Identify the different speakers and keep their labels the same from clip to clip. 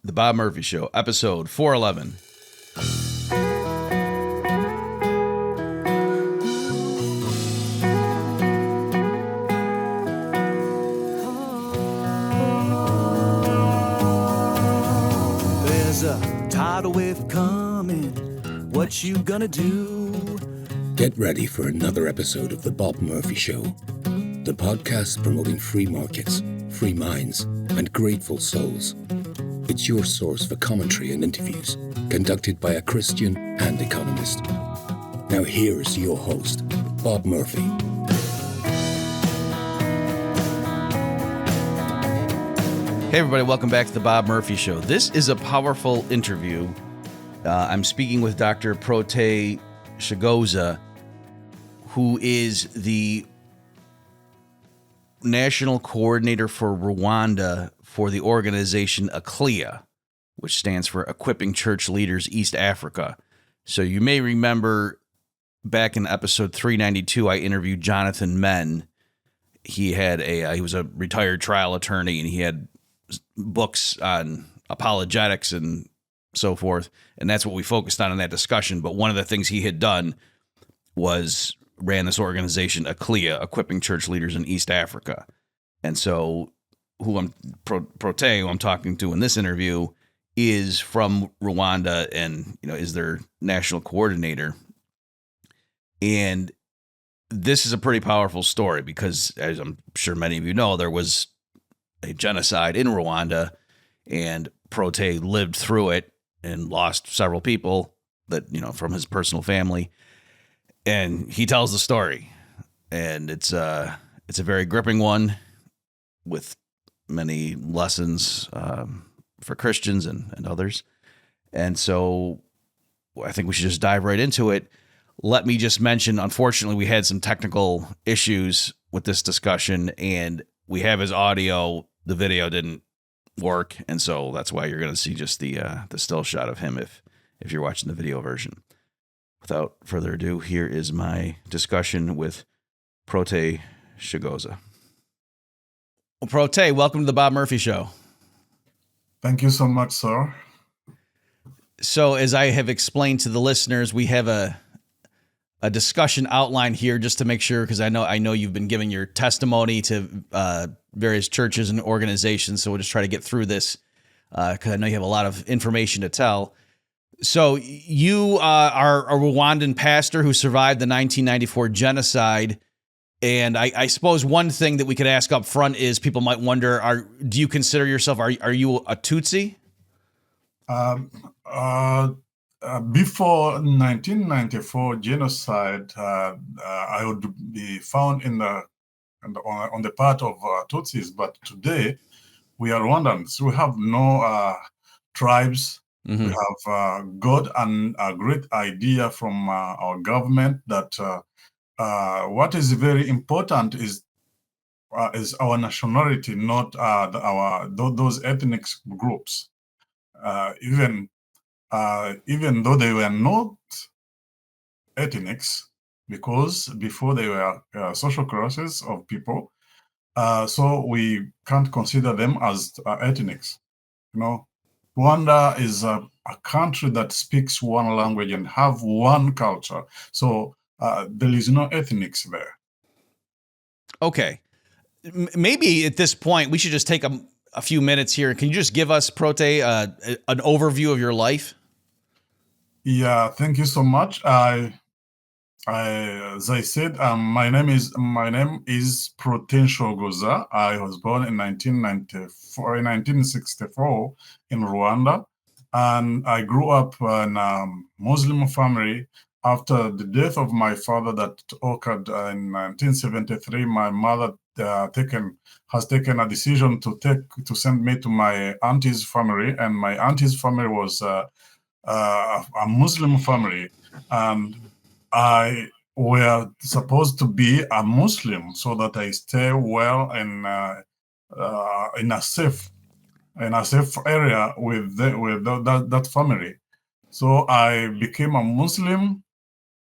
Speaker 1: The Bob Murphy Show, episode 411.
Speaker 2: There's a tidal wave coming. What you gonna do?
Speaker 3: Get ready for another episode of The Bob Murphy Show, the podcast promoting free markets, free minds, and grateful souls. It's your source for commentary and interviews conducted by a Christian and economist. Now here's your host, Bob Murphy.
Speaker 1: Hey everybody, welcome back to The Bob Murphy Show. This is a powerful interview. I'm speaking with Dr. Protais Nshogoza, who is the national coordinator for Rwanda for the organization ECLEA, which stands for Equipping Church Leaders East Africa. So you may remember back in episode 392, I interviewed Jonathan Menn. He was a retired trial attorney, and he had books on apologetics and so forth, and that's what we focused on in that discussion. But one of the things he had done was ran this organization, ECLEA, Equipping Church Leaders in East Africa. And so Protais, who I'm talking to in this interview, is from Rwanda and, is their national coordinator. And this is a pretty powerful story because, as I'm sure many of you know, there was a genocide in Rwanda, and Protais lived through it and lost several people that, from his personal family. And he tells the story, and it's a very gripping one with many lessons for Christians and others. And so I think we should just dive right into it. Let me just mention, unfortunately, we had some technical issues with this discussion, and we have his audio. The video didn't work, and so that's why you're going to see just the still shot of him if you're watching the video version. Without further ado, here is my discussion with Protais Nshogoza. Well, Protais, welcome to the Bob Murphy Show.
Speaker 4: Thank you so much, sir.
Speaker 1: So, as I have explained to the listeners, we have a discussion outline here just to make sure, because I know you've been giving your testimony to various churches and organizations, so we'll just try to get through this because I know you have a lot of information to tell. So you are a Rwandan pastor who survived the 1994 genocide. And I suppose one thing that we could ask up front is people might wonder, do you consider yourself, are you a Tutsi?
Speaker 4: Before 1994 genocide, I would be found on the part of Tutsis. But today, we are Rwandans. We have no tribes. Mm-hmm. We have got a great idea from our government that what is very important is our nationality, not those ethnic groups. Even though they were not ethnics, because before they were social classes of people, so we can't consider them as ethnics. Rwanda is a country that speaks one language and have one culture. So there is no ethnics there.
Speaker 1: Okay. Maybe at this point, we should just take a few minutes here. Can you just give us, Protais, an overview of your life?
Speaker 4: Yeah, thank you so much. As I said, my name is Protais Nshogoza. I was born in 1964 in Rwanda, and I grew up in a Muslim family. After the death of my father that occurred in 1973, my mother has taken a decision to send me to my auntie's family, and my auntie's family was a Muslim family, and I were supposed to be a Muslim so that I stay well in a safe area with that family. So I became a Muslim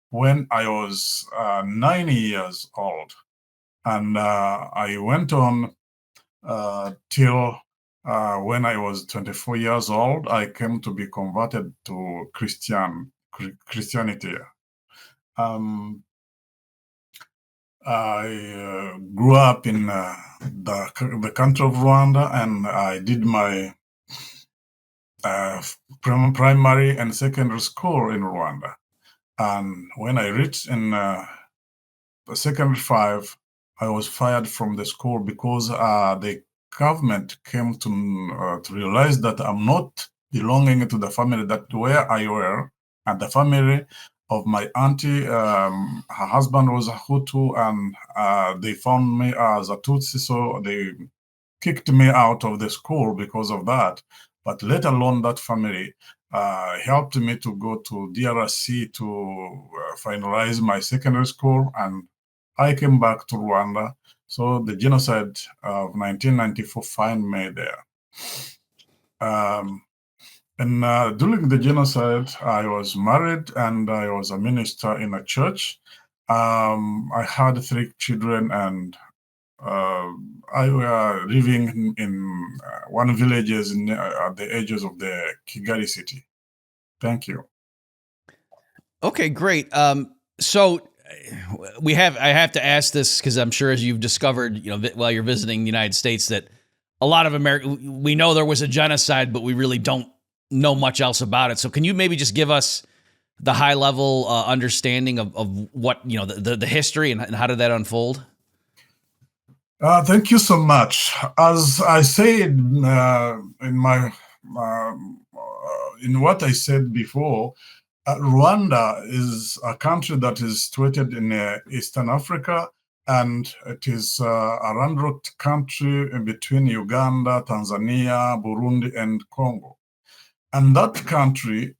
Speaker 4: when I was 9 years old, and I went on till when I was 24 years old, I came to be converted to Christianity. I grew up in the country of Rwanda, and I did my primary and secondary school in Rwanda. And when I reached in secondary 5, I was fired from the school because the government came to realize that I'm not belonging to the family that where I were, and the family of my auntie. Her husband was a Hutu, and they found me as a Tutsi, so they kicked me out of the school because of that. But let alone that family helped me to go to DRC to finalize my secondary school, and I came back to Rwanda. So the genocide of 1994 found me there. And during the genocide, I was married and I was a minister in a church. I had 3 children, and I were living in one villages at the edges of the Kigali city. Thank you.
Speaker 1: Okay, great. So I have to ask this because I'm sure, as you've discovered, while you're visiting the United States, that a lot of America, we know there was a genocide, but we really don't know much else about it. So can you maybe just give us the high level understanding of what, the history and how did that unfold?
Speaker 4: Thank you so much. As I said in my in what I said before, Rwanda is a country that is situated in Eastern Africa, and it is a landlocked country in between Uganda, Tanzania, Burundi, and Congo. And that country,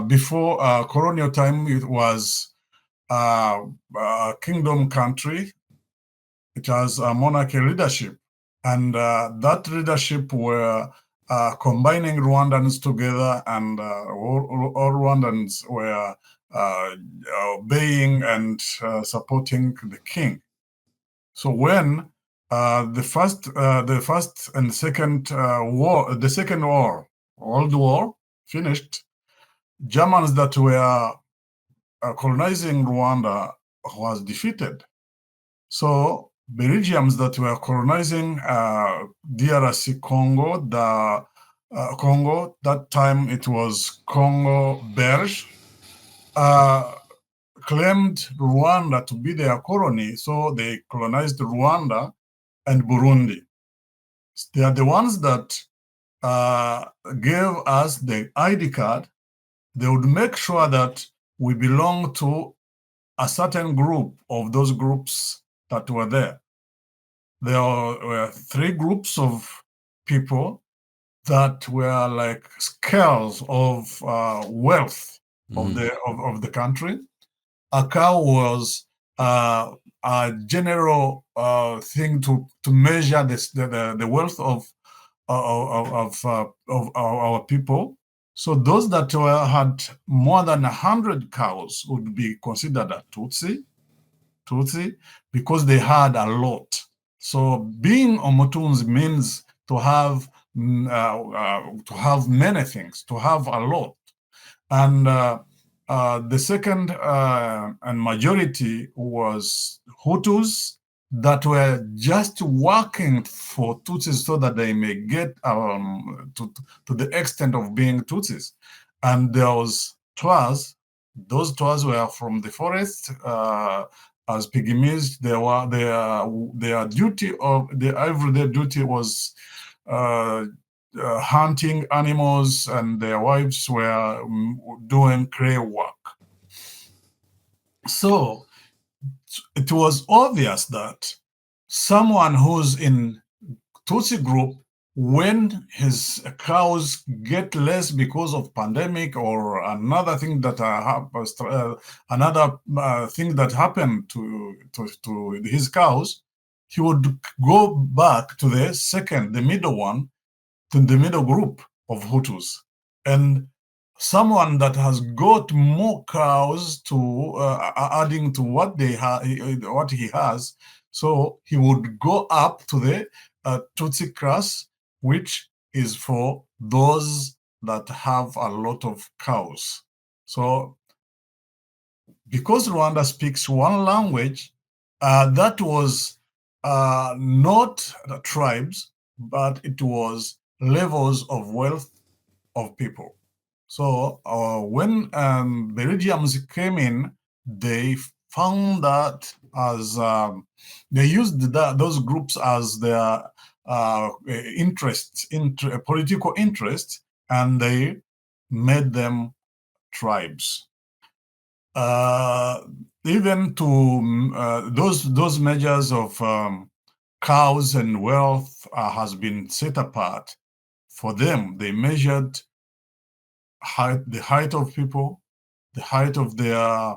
Speaker 4: before colonial time, it was a kingdom country. It has a monarchy leadership, and that leadership were combining Rwandans together, and all Rwandans were obeying and supporting the king. So when the first and second war, the second war, World War finished, Germans that were colonizing Rwanda was defeated. So Belgians that were colonizing DRC Congo, Congo, that time it was Congo Belge, claimed Rwanda to be their colony, so they colonized Rwanda and Burundi. They are the ones that gave us the ID card. They would make sure that we belong to a certain group of those groups that were there. There were 3 groups of people that were like scales of wealth of the country. A cow was a general thing to measure the wealth of our people. So those that had more than 100 cows would be considered a Tutsi, because they had a lot. So being Omotuns means to have many things, to have a lot. And the second and majority was Hutus that were just working for Tutsis so that they may get to the extent of being Tutsis. And there was Twas. Those Twas were from the forest. As pygmies, their duty of their everyday duty was hunting animals, and their wives were doing clay work. So it was obvious that someone who's in Tutsi group, when his cows get less because of pandemic or another thing that thing that happened to his cows, he would go back to the middle one, to the middle group of Hutus, and someone that has got more cows to adding to what he has, so he would go up to the Tutsi class which is for those that have a lot of cows. So because Rwanda speaks one language, that was not the tribes, but it was levels of wealth of people. So when Belgians came in, they found that as they used those groups as their political interests, and they made them tribes. Even to those measures of cows and wealth has been set apart. For them, they measured the height of people, the height of their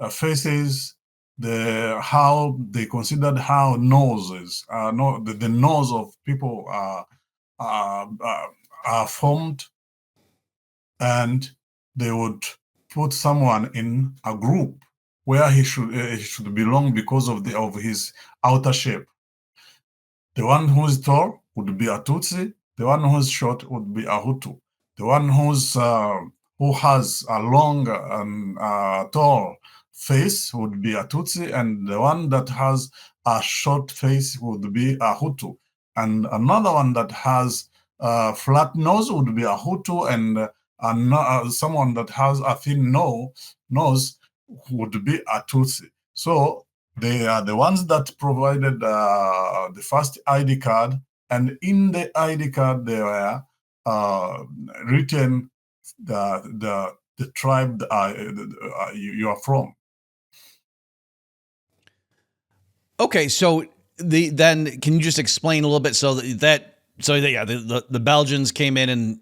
Speaker 4: faces, how they considered how noses, the nose of people are formed, and they would put someone in a group where he should belong because of his outer shape. The one who's tall would be a Tutsi. The one who's short would be a Hutu. The one who has a long and tall face would be a Tutsi, and the one that has a short face would be a Hutu. And another one that has a flat nose would be a Hutu, and someone that has a thin nose would be a Tutsi. So they are the ones that provided the first ID card, and in the ID card they were written the tribe you are from.
Speaker 1: Okay, so then can you just explain a little bit so the Belgians came in and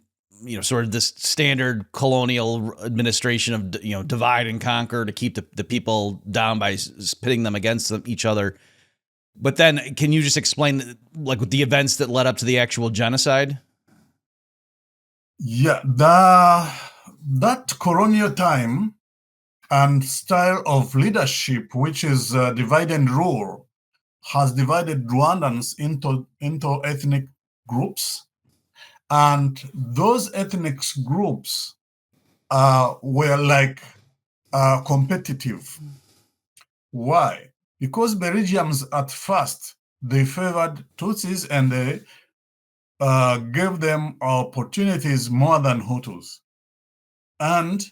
Speaker 1: sort of this standard colonial administration of divide and conquer to keep the people down by pitting them against each other. But then can you just explain like the events that led up to the actual genocide?
Speaker 4: Yeah, that colonial time and style of leadership, which is divide and rule, has divided Rwandans into ethnic groups. And those ethnic groups were like competitive. Why? Because Belgians at first, they favored Tutsis and they gave them opportunities more than Hutus. And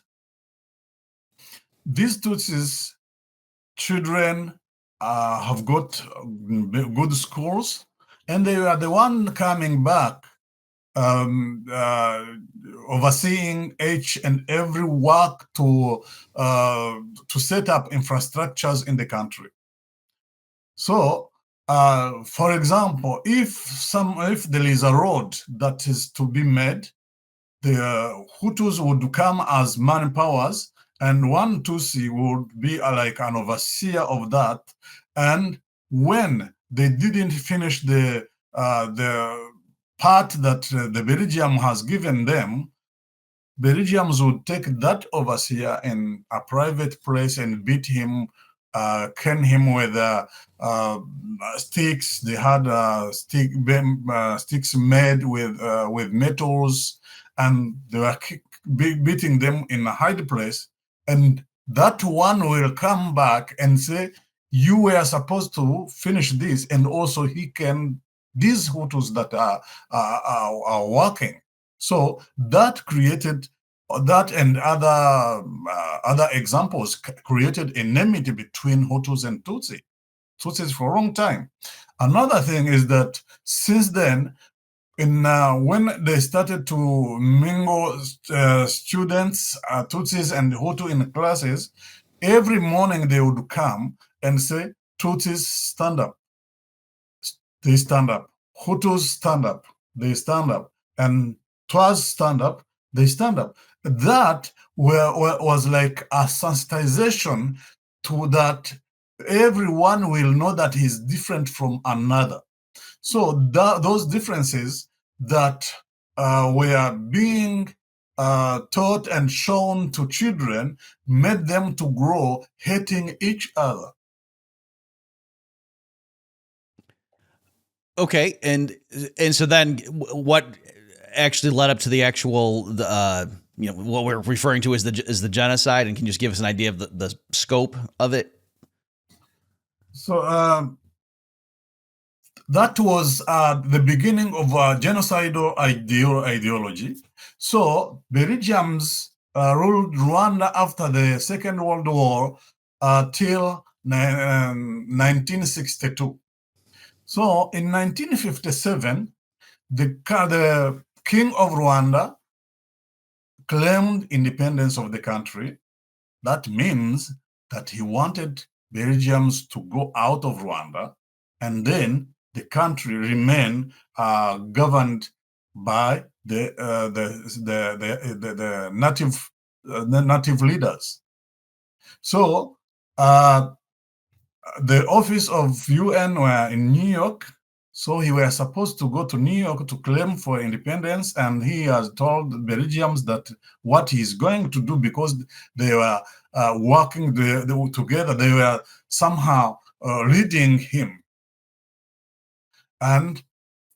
Speaker 4: these Tutsis children have got good schools, and they were the one coming back overseeing each and every work to set up infrastructures in the country. So, for example, if there is a road that is to be made, the Hutus would come as manpowers, and one Tutsi would be like an overseer of that. And when they didn't finish the part that the Belgium has given them, Belgians would take that overseer in a private place and beat him, cane him with sticks. They had sticks made with metals, and they were beating them in a hide place. And that one will come back and say, you were supposed to finish this, and also these Hutus that are working. So that created that, and other examples created enmity between Hutus and Tutsis for a long time. Another thing is that since then, when they started to mingle students, Tutsis and Hutu in classes, every morning they would come and say, Tutsis stand up. They stand up. Hutus stand up. They stand up. And Twas stand up. They stand up. That was like a sensitization to that everyone will know that he's different from another. So those differences that were being taught and shown to children made them to grow hating each other.
Speaker 1: Okay, and so then what actually led up to the actual what we're referring to as the genocide, and can you just give us an idea of the scope of it?
Speaker 4: So that was the beginning of genocidal ideology. So Belgians ruled Rwanda after the Second World War till 1962. So in 1957, the king of Rwanda claimed independence of the country. That means that he wanted Belgians to go out of Rwanda, and then the country remain governed by the native leaders. So the office of UN were in New York. So he was supposed to go to New York to claim for independence, and he has told Belgians that what he's going to do, because they were working together, they were somehow leading him, and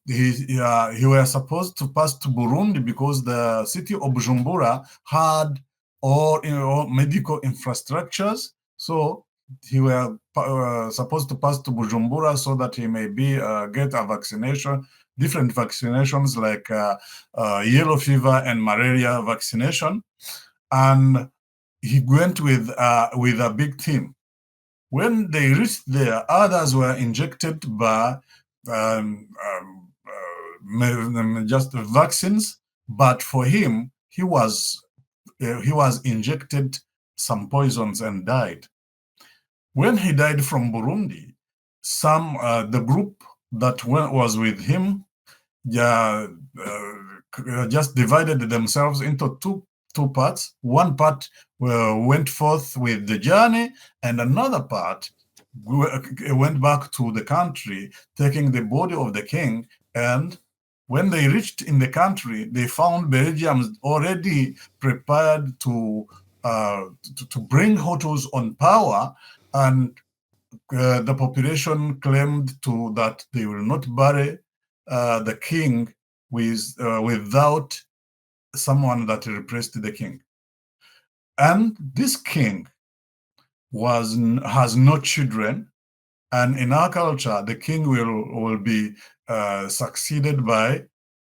Speaker 4: he was supposed to pass to Burundi because the city of Bujumbura had all medical infrastructures. So he were supposed to pass to Bujumbura so that he may be get a vaccination, different vaccinations like yellow fever and malaria vaccination, and he went with a big team. When they reached there, others were injected by just vaccines, but for him, he was injected some poisons and died. When he died from Burundi, the group that was with him just divided themselves into two parts. One part went forth with the journey, and another part went back to the country, taking the body of the king. And when they reached in the country, they found Belgians already prepared to bring Hutus on power, and the population claimed that they will not bury the king without someone that replaced the king. And this king has no children, and in our culture, the king will be succeeded by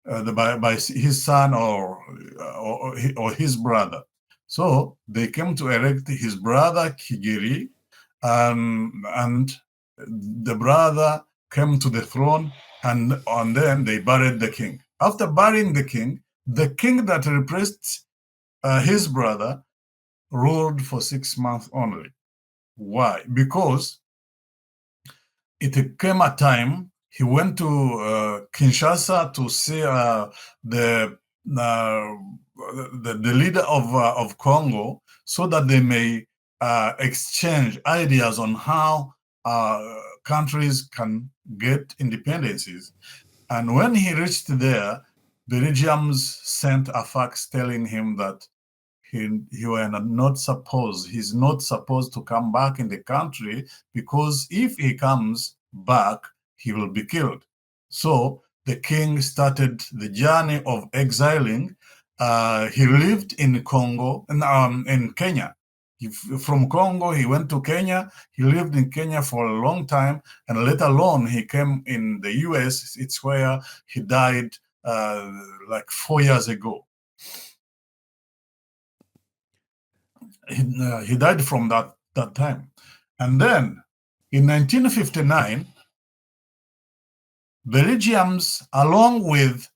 Speaker 4: his son or his brother. So they came to elect his brother Kigeri, and the brother came to the throne, and then they buried the king. After burying the king that replaced his brother ruled for 6 months only. Why? Because it came a time he went to Kinshasa to see the leader of Congo, so that they may exchange ideas on how countries can get independencies. And when he reached there, Belgians sent a fax telling him that he's not supposed to come back in the country, because if he comes back, he will be killed. So the king started the journey of exiling. He lived in Congo, in Kenya. From Congo, he went to Kenya. He lived in Kenya for a long time, and later on, he came in the US. It's where he died like 4 years ago. He died from that time. And then in 1959, Belgians, along with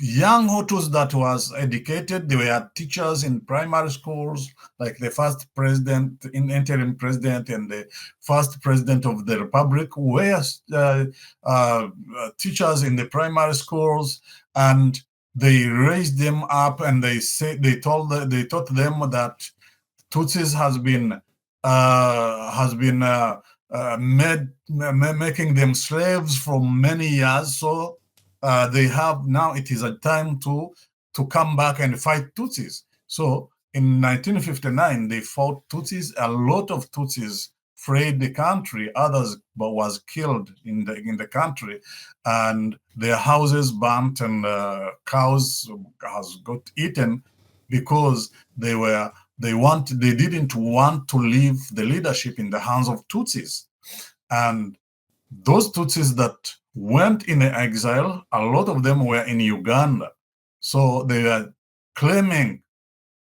Speaker 4: young Hutus that was educated, they were teachers in primary schools, like the first president, interim president, and the first president of the republic, were teachers in the primary schools, and they raised them up, and they taught them that Tutsis has been making them slaves for many years. So they have now. It is a time to come back and fight Tutsis. So in 1959, they fought Tutsis. A lot of Tutsis fled the country. Others was killed in the country, and their houses burnt, and cows has got eaten because they didn't want to leave the leadership in the hands of Tutsis. And those Tutsis that went in exile, a lot of them were in Uganda. So they are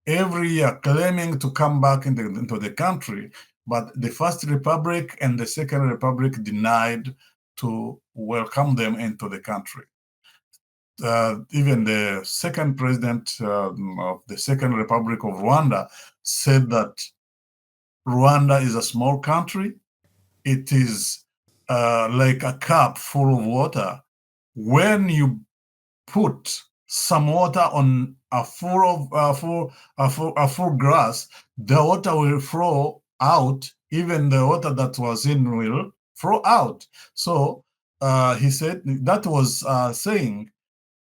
Speaker 4: every year claiming to come back into the country, but the First Republic and the Second Republic denied to welcome them into the country. Even the second president of the Second Republic of Rwanda said that Rwanda is a small country. It is like a cup full of water. When you put some water on a full grass, the water will flow out. Even the water that was in will flow out. So he said that was saying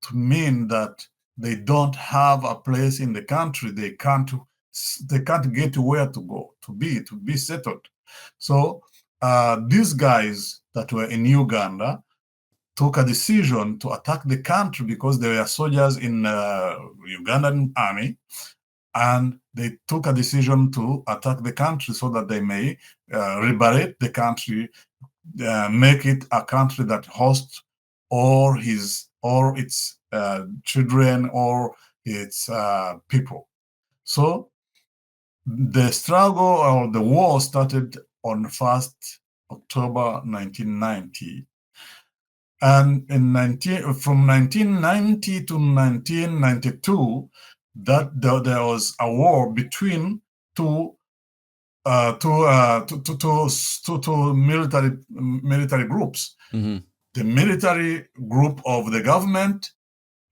Speaker 4: to mean that they don't have a place in the country. They can't get where to go to be settled. So these guys that were in Uganda took a decision to attack the country because they were soldiers in Ugandan army, and they took a decision to attack the country so that they may liberate the country, make it a country that hosts all its children or its people. So the struggle or the war started on 1st October 1990. And from 1990 to 1992, that there was a war between two military groups.
Speaker 1: Mm-hmm.
Speaker 4: The military group of the government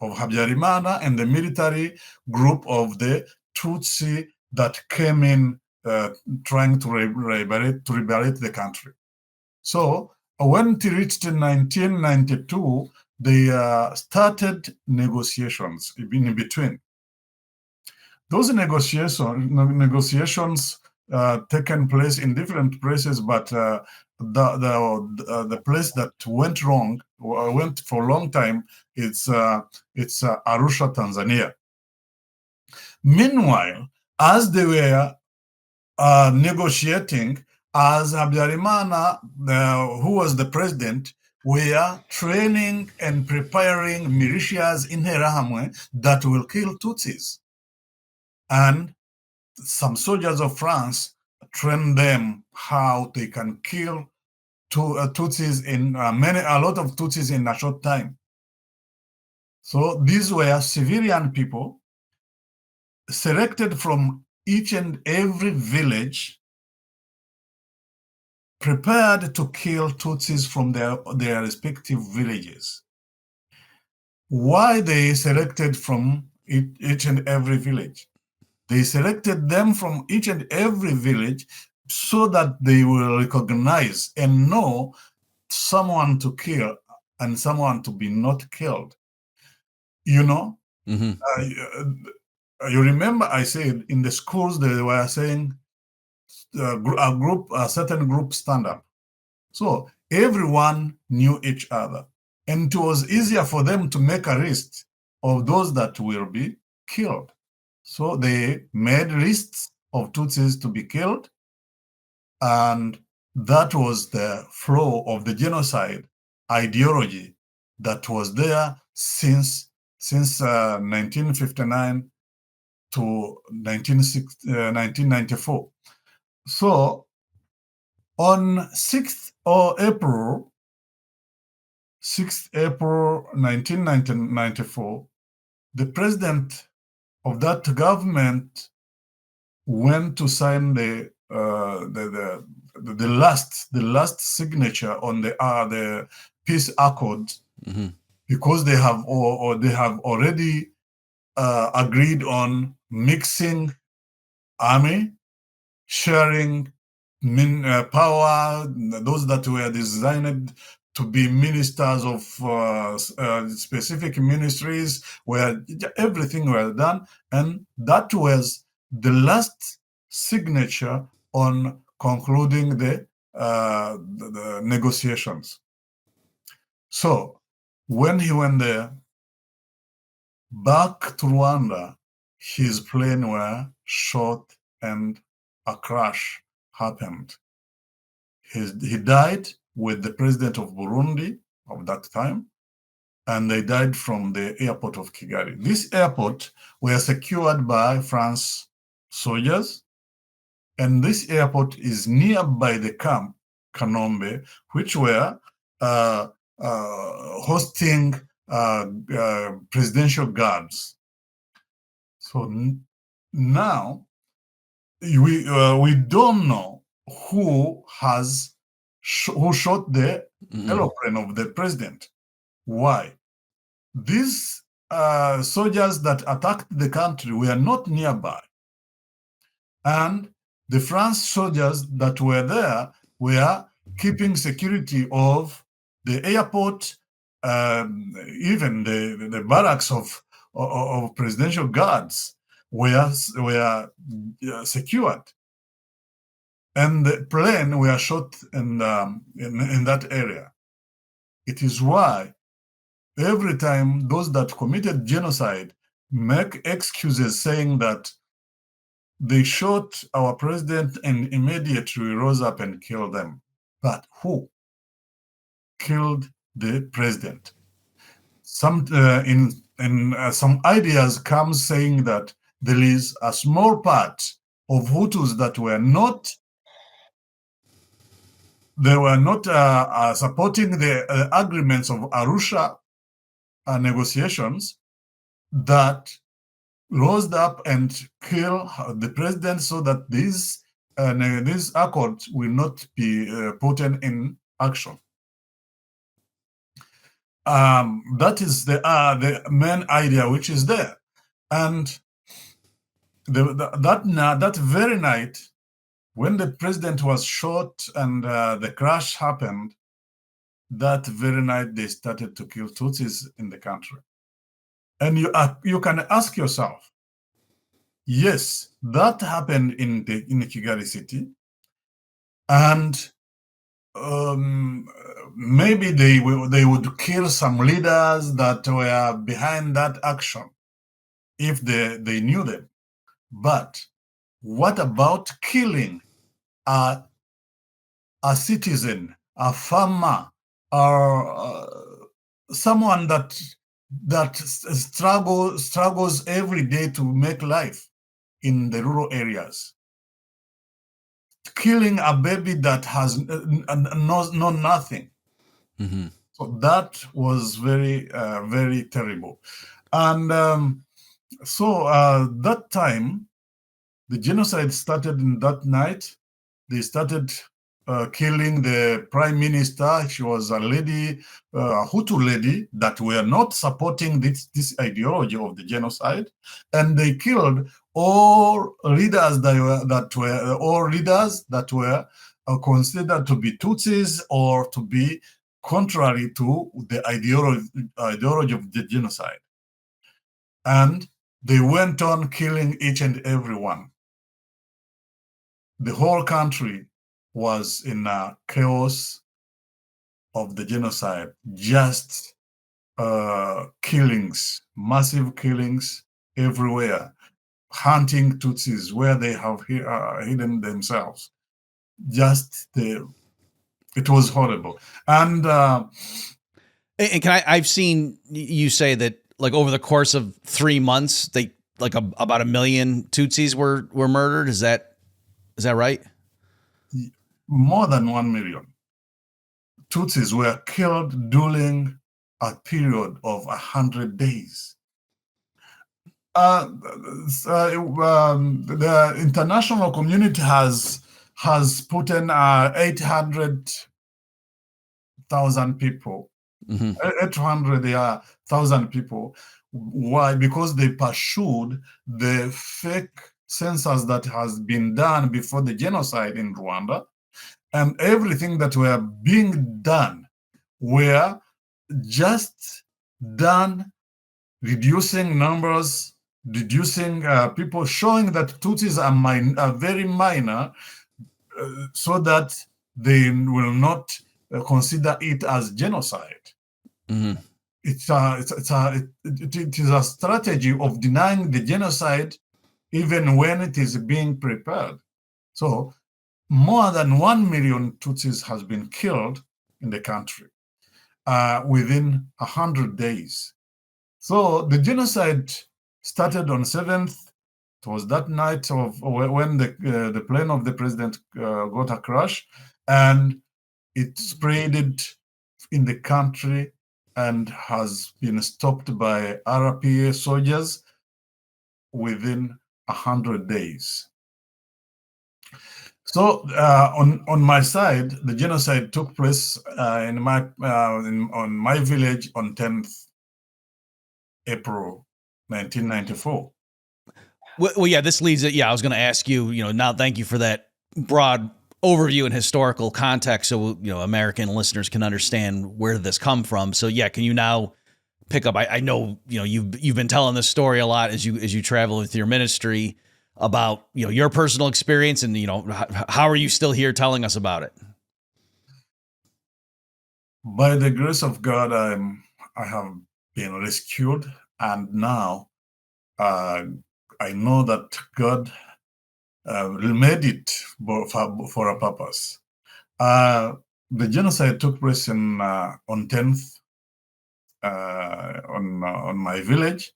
Speaker 4: of Habyarimana and the military group of the Tutsi that came in trying to liberate the country. So when it reached 1992, they started negotiations in between. Those negotiations taken place in different places, but the place that went wrong, went for a long time, it's Arusha, Tanzania. Meanwhile, as they were negotiating, as Habyarimana, who was the president, were training and preparing militias in Herahamwe that will kill Tutsis. And some soldiers of France trained them how they can kill Tutsis a lot of Tutsis in a short time. So these were civilian people selected from each and every village, prepared to kill Tutsis from their respective villages. Why they selected from each and every village? They selected them from each and every village so that they will recognize and know someone to kill and someone to be not killed. You know,
Speaker 1: Mm-hmm.
Speaker 4: You remember I said in the schools they were saying a certain group stand up. So everyone knew each other, and it was easier for them to make a list of those that will be killed. So they made lists of Tutsis to be killed, and that was the flow of the genocide ideology that was there since 1959 to 1994. So on 6th April 1994, the president of that government went to sign the last signature on the peace accord,
Speaker 1: Mm-hmm.
Speaker 4: because they have already agreed on mixing army, sharing power. Those that were designed to be ministers of specific ministries, where everything was done, and that was the last signature on concluding the the negotiations. So when he went there, back to Rwanda, his plane were shot and a crash happened. He died with the president of Burundi of that time, and they died from the airport of Kigali. This airport were secured by France soldiers, and this airport is nearby the camp Kanombe, which were hosting presidential guards. So now we don't know who shot the aeroplane of the president. Why? These soldiers that attacked the country were not nearby, and the French soldiers that were there were keeping security of the airport, even the barracks of presidential guards were secured, and the plane were shot in that area. It is why every time those that committed genocide make excuses saying that they shot our president and immediately rose up and killed them. But who killed the president? Some some ideas come saying that there is a small part of Hutus that were not supporting the agreements of Arusha negotiations that rose up and kill the president so that these accords will not be put in action. That is the main idea which is there. And that very night, when the president was shot and the crash happened, that very night they started to kill Tutsis in the country. And you can ask yourself, yes, that happened in Kigali city, and maybe they would kill some leaders that were behind that action if they knew them. But what about killing a citizen, a farmer, or someone that struggles every day to make life in the rural areas? Killing a baby that has knows nothing.
Speaker 1: Mm-hmm.
Speaker 4: So that was very, very terrible. And that time, the genocide started in that night. They started killing the prime minister. She was a lady, a Hutu lady that were not supporting this ideology of the genocide, and they killed all leaders that were considered to be Tutsis or to be contrary to the ideology of the genocide. And they went on killing each and every one. The whole country was in a chaos of the genocide, just killings, massive killings everywhere, hunting Tutsis where they have hidden themselves. It was horrible. And
Speaker 1: I've seen you say that, like, over the course of 3 months, they about 1 million Tutsis were murdered. Is that right?
Speaker 4: More than 1 million Tutsis were killed during a period of 100 days. The international community has put in 800,000 people.
Speaker 1: Mm-hmm.
Speaker 4: 800,000 people. Why? Because they pursued the fake census that has been done before the genocide in Rwanda, and everything that were being done were just done reducing numbers, reducing people, showing that Tutsis are very minor, so that they will not consider it as genocide.
Speaker 1: Mhm.
Speaker 4: It is a strategy of denying the genocide even when it is being prepared. So more than 1 million Tutsis has been killed in the country within 100 days. So the genocide started on 7th. It was that night of when the plane of the president got a crash, and it spreaded in the country and has been stopped by RPA soldiers within 100 days. So on my side, the genocide took place on my village on 10th April 1994.
Speaker 1: Well, yeah, this leads it. Yeah, I was going to ask you, now thank you for that broad overview and historical context so, American listeners can understand where this come from. So, yeah, can you now pick up? I know, you've been telling this story a lot as you travel with your ministry about, your personal experience and, how are you still here telling us about it?
Speaker 4: By the grace of God, I have been rescued, and now I know that God made it for a purpose. The genocide took place on 10th on my village.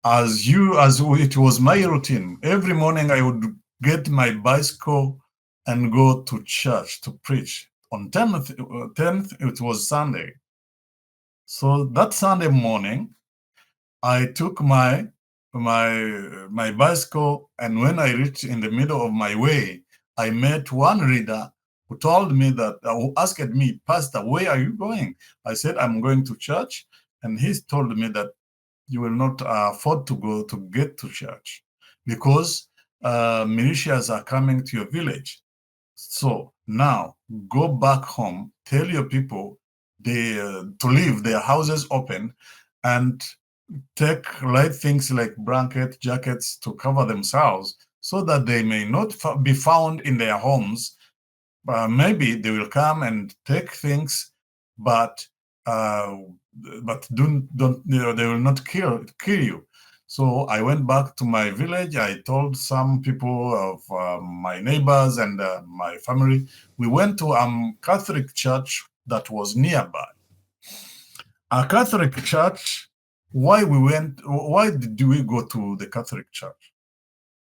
Speaker 4: It was my routine. Every morning I would get my bicycle and go to church to preach. On 10th, it was Sunday. So that Sunday morning, I took my bicycle, and when I reached in the middle of my way, I met one reader who told me who asked me, "Pastor, where are you going?" I said, "I'm going to church," and he told me that you will not afford to get to church because militias are coming to your village. So now go back home, tell your people to leave their houses open, and take light things like blanket, jackets to cover themselves so that they may not be found in their homes. Maybe they will come and take things, but don't they will not kill you. So I went back to my village. I told some people of my neighbors and my family. We went to a Catholic church that was nearby. A Catholic church. Why did we go to the Catholic church?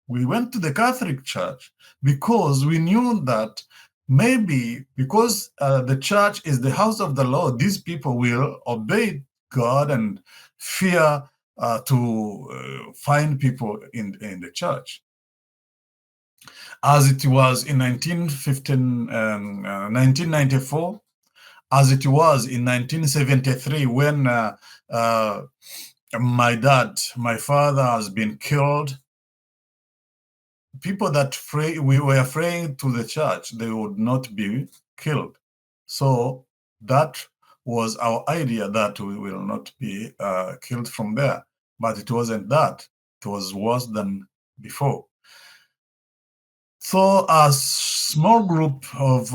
Speaker 4: We went to the Catholic church because we knew that maybe because the church is the house of the Lord, these people will obey God and fear to find people in the church. As it was in 1994, as it was in 1973 when my father has been killed. People that we were praying to the church, they would not be killed. So that was our idea, that we will not be killed from there. But it wasn't that. It was worse than before. So a small group of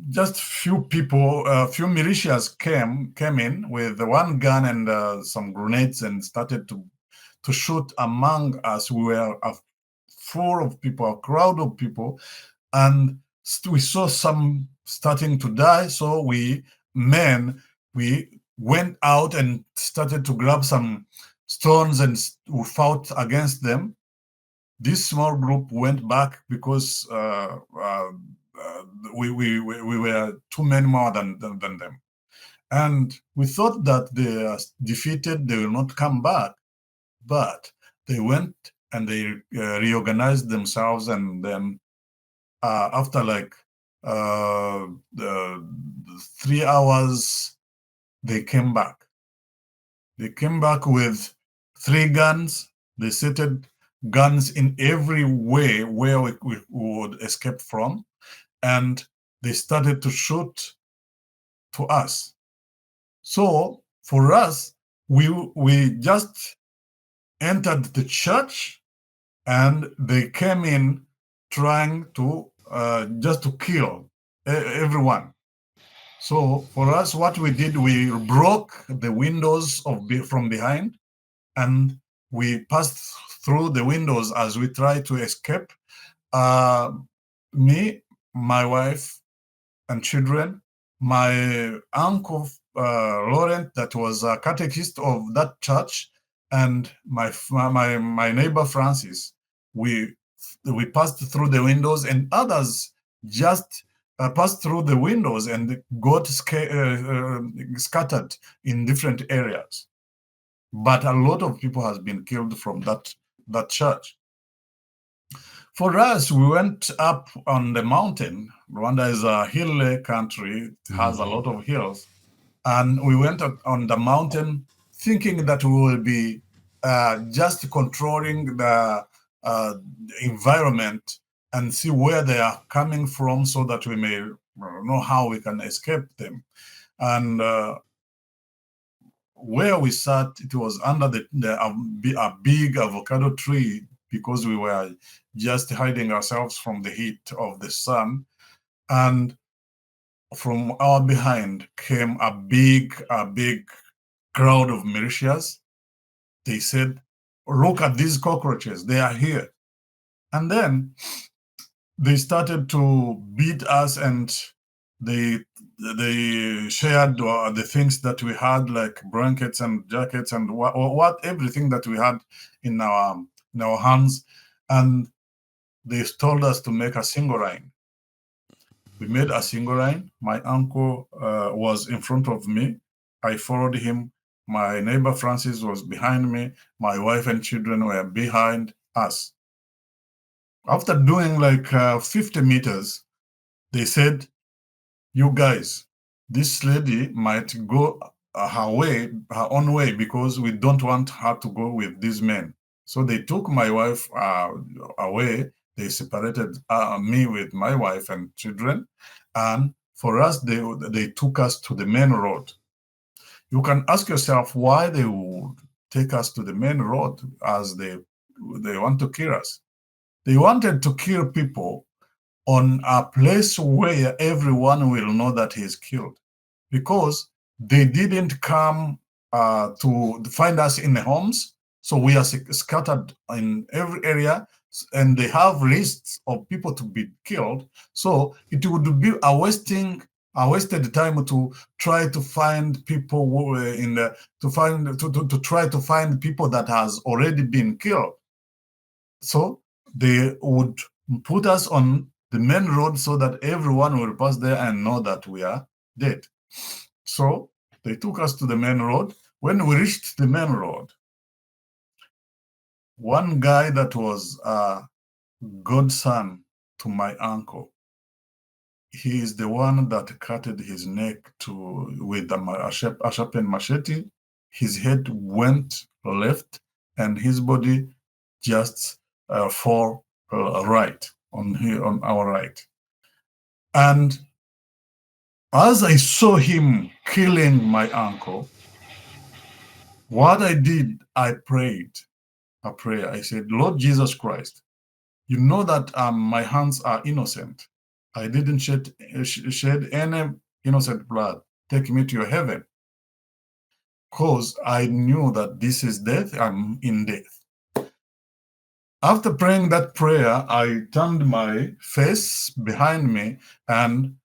Speaker 4: just few people, few militias came in with one gun and some grenades and started to shoot among us. We were full of people, a crowd of people, and we saw some starting to die. So we went out and started to grab some stones and we fought against them. This small group went back because we were too many more than them. And we thought that they are defeated, they will not come back. But they went and they reorganized themselves, and then after like 3 hours, they came back. They came back with 3 guns. They set guns in every way where we would escape from, and they started to shoot to us. So for us, we just entered the church, and they came in trying to just to kill everyone. So for us, what we did, we broke the windows from behind, and we passed through the windows as we tried to escape. Me, my wife, and children, my uncle Laurent, that was a catechist of that church, and my neighbor Francis. We passed through the windows, and others just passed through the windows and got scattered in different areas. But a lot of people has been killed from that church. For us, we went up on the mountain. Rwanda is a hilly country. It has a lot of hills. And we went up on the mountain thinking that we will be just controlling the environment and see where they are coming from so that we may know how we can escape them. And where we sat, it was under a big avocado tree, because we were just hiding ourselves from the heat of the sun. And from our behind came a big crowd of militias. They said, "Look at these cockroaches, they are here." And then they started to beat us, and they shared the things that we had, like blankets and jackets and everything that we had in our hands, and they told us to make a single line. We made a single line. My uncle was in front of me. I followed him. My neighbor Francis was behind me. My wife and children were behind us. After doing like 50 meters, they said, "You guys, this lady might go her own way, because we don't want her to go with these men." So they took my wife away. They separated me with my wife and children. And for us, they took us to the main road. You can ask yourself why they would take us to the main road, as they want to kill us. They wanted to kill people on a place where everyone will know that he is killed, because they didn't come to find us in the homes. So we are scattered in every area, and they have lists of people to be killed. So it would be a wasted time to try to find people who were to try to find people that has already been killed. So they would put us on the main road so that everyone will pass there and know that we are dead. So they took us to the main road. When we reached the main road, one guy that was a godson to my uncle, he is the one that cut his neck with a sharpened machete. His head went left, and his body just fall right on our right. And as I saw him killing my uncle, what I did, I prayed a prayer. I said, "Lord Jesus Christ, you know that my hands are innocent. I didn't shed any innocent blood. Take me to your heaven." Because I knew that this is death. I'm in death. After praying that prayer, I turned my face behind me and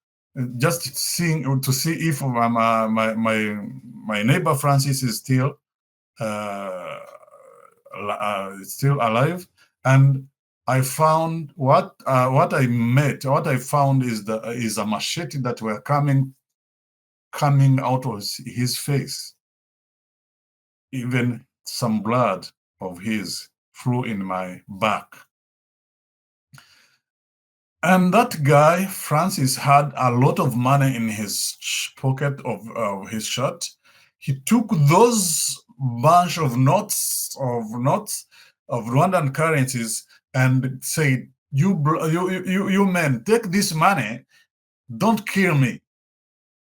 Speaker 4: just to see if my neighbor Francis is still alive. And I found what I found is a machete that were coming out of his face. Even some blood of his flew in my back. And that guy, Francis, had a lot of money in his pocket of his shirt. He took those bunch of notes of Rwandan currencies and said, you men, take this money, don't kill me."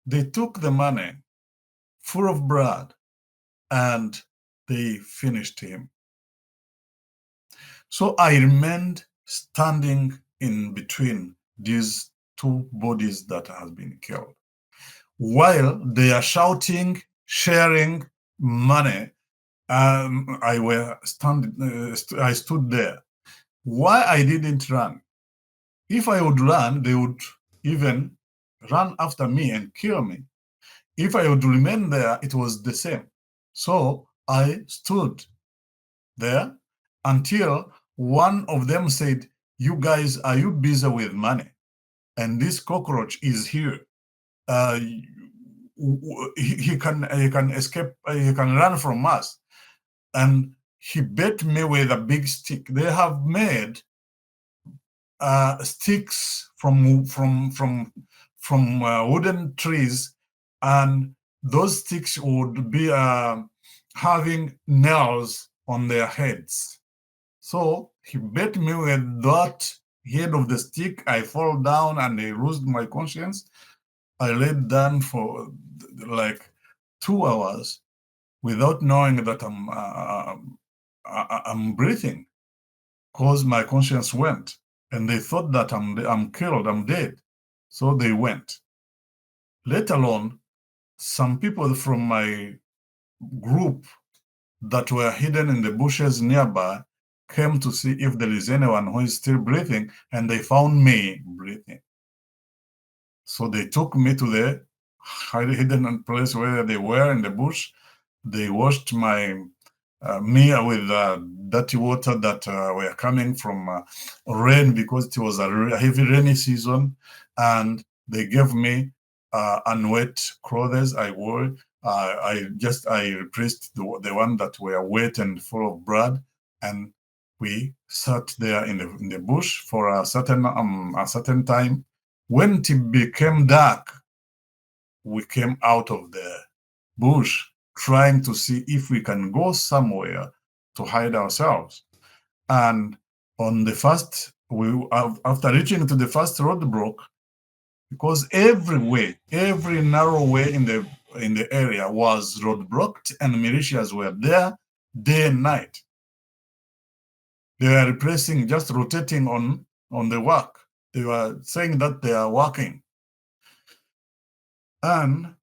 Speaker 4: They took the money full of blood and they finished him. So I remained standing in between these two bodies that has been killed. While they are shouting, sharing money, I stood there. Why I didn't run? If I would run, they would even run after me and kill me. If I would remain there, it was the same. So I stood there until one of them said, "You guys, are you busy with money? And this cockroach is here. He can escape, he can run from us." And he beat me with a big stick. They have made sticks from wooden trees, and those sticks would be having nails on their heads. So he beat me with that head of the stick. I fall down and I lost my conscience. I laid down for like 2 hours without knowing that I'm breathing, because my conscience went, and they thought that I'm killed, I'm dead. So they went. Let alone some people from my group that were hidden in the bushes nearby came to see if there is anyone who is still breathing, and they found me breathing. So they took me to the hidden place where they were in the bush. They washed me with dirty water that were coming from rain, because it was a heavy rainy season, and they gave me unwet clothes I wore. I replaced the one that were wet and full of blood, and we sat there in the bush for a certain time. When it became dark, we came out of the bush trying to see if we can go somewhere to hide ourselves. And on the first, after reaching to the first roadblock, because every narrow way in the area was roadblocked, and militias were there day and night. They were replacing, just rotating on the work. They were saying that they are working. And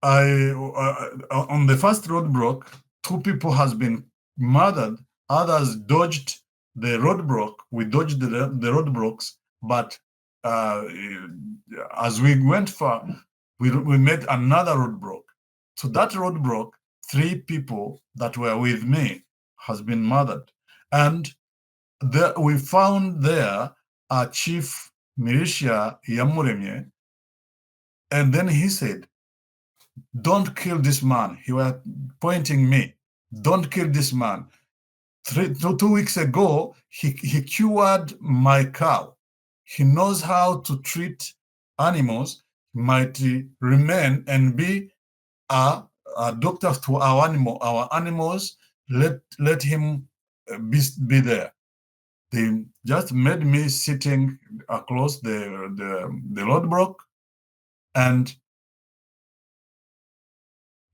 Speaker 4: on the first roadblock, 2 people has been murdered. Others dodged the roadblock. We dodged the roadblocks, but as we went far, we met another roadblock. So that roadblock, 3 people that were with me has been murdered. And we found there a chief militia, Yamuremye, and then he said, "Don't kill this man." He was pointing me. "Don't kill this man." 2 weeks ago, he cured my cow. He knows how to treat animals. He might remain and be a doctor to our animals. Let him be there. They just made me sitting across the roadblock, and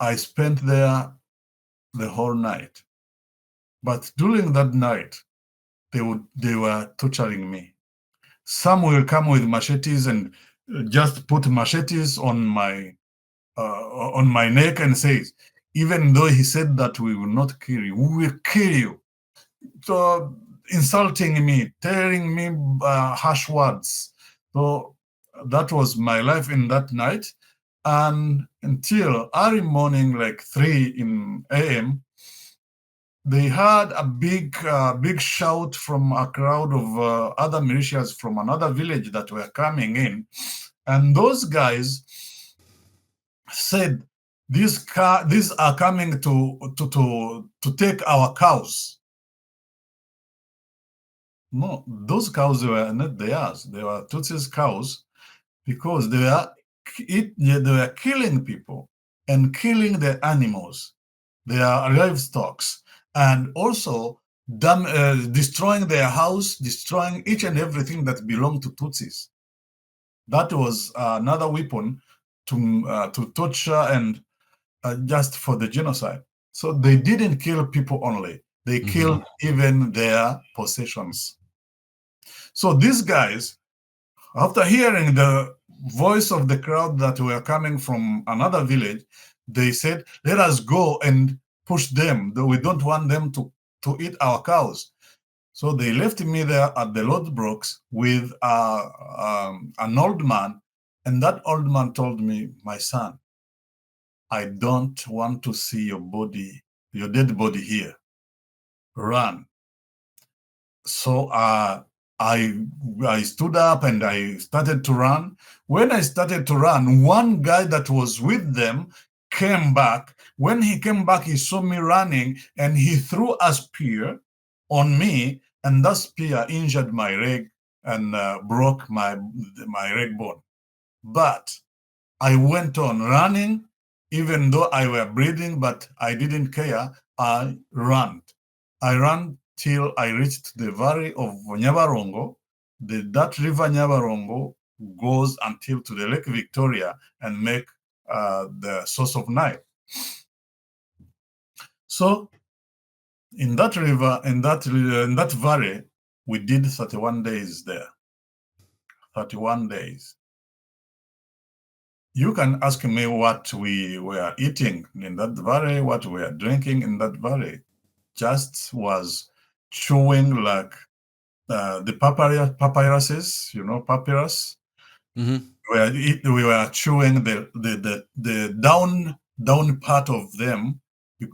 Speaker 4: I spent there the whole night. But during that night, they were torturing me. Some will come with machetes and just put machetes on my neck and says, even though he said that we will not kill you, we will kill you. So insulting me, telling me harsh words. So that was my life in that night. And until early morning, like 3 a.m., they had a big shout from a crowd of other militias from another village that were coming in. And those guys said, these are coming to take our cows. No, those cows were not theirs. They were Tutsi's cows, because they were killing people and killing the animals, their livestock, and also destroying their house, destroying each and everything that belonged to Tutsis. That was another weapon to torture and just for the genocide. So they didn't kill people only; they killed even their possessions. So these guys, after hearing the voice of the crowd that were coming from another village, they said, let us go and push them. We don't want them to eat our cows. So they left me there at the roadblocks with an old man. And that old man told me, my son, I don't want to see your body, your dead body here. Run. So I stood up and I started to run. When I started to run, one guy that was with them came back. When he came back, he saw me running and he threw a spear on me, and that spear injured my leg and broke my leg bone. But I went on running, even though I were bleeding, but I didn't care. I ran. I ran till I reached the valley of Nyabarongo. That river Nyabarongo goes until to the Lake Victoria and make the source of Nile. So in that river, in that valley, we did 31 days there. 31 days. You can ask me what we were eating in that valley, what we were drinking in that valley. Just was chewing like the papyruses, papyrus.
Speaker 1: Mm-hmm.
Speaker 4: We were chewing the down part of them.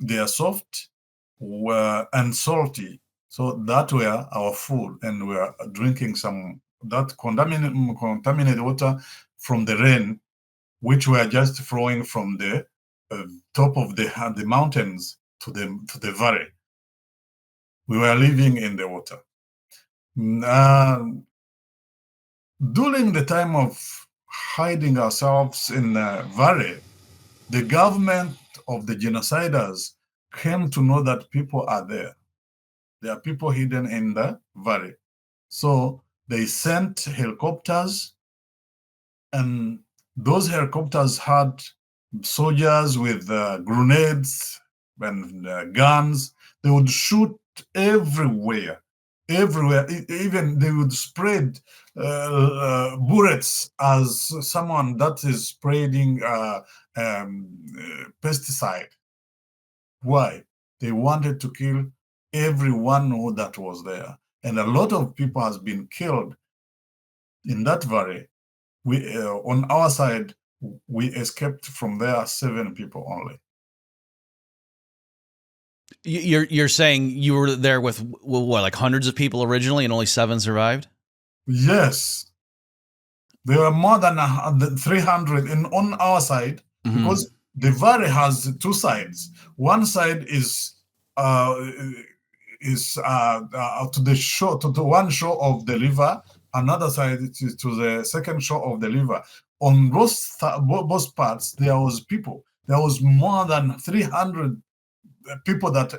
Speaker 4: They are soft and salty. So that were our food, and we were drinking some that contaminated water from the rain, which were just flowing from the top of the mountains to the valley. We were living in the water. During the time of hiding ourselves in the valley, the government of the genociders came to know that people are there. There are people hidden in the valley. So they sent helicopters, and those helicopters had soldiers with grenades and guns. They would shoot everywhere. Even they would spread bullets as someone that is spreading pesticide. Why? They wanted to kill everyone that was there, and a lot of people has been killed in that valley. We on our side, we escaped from there 7 people only.
Speaker 1: You're saying you were there with what, like hundreds of people originally, and only 7 survived?
Speaker 4: Yes, there were more than 300 on our side, because the valley has 2 sides. One side is to the shore, to one shore of the river. Another side is to the second shore of the river. On both parts, there was people. There was more than 300 people that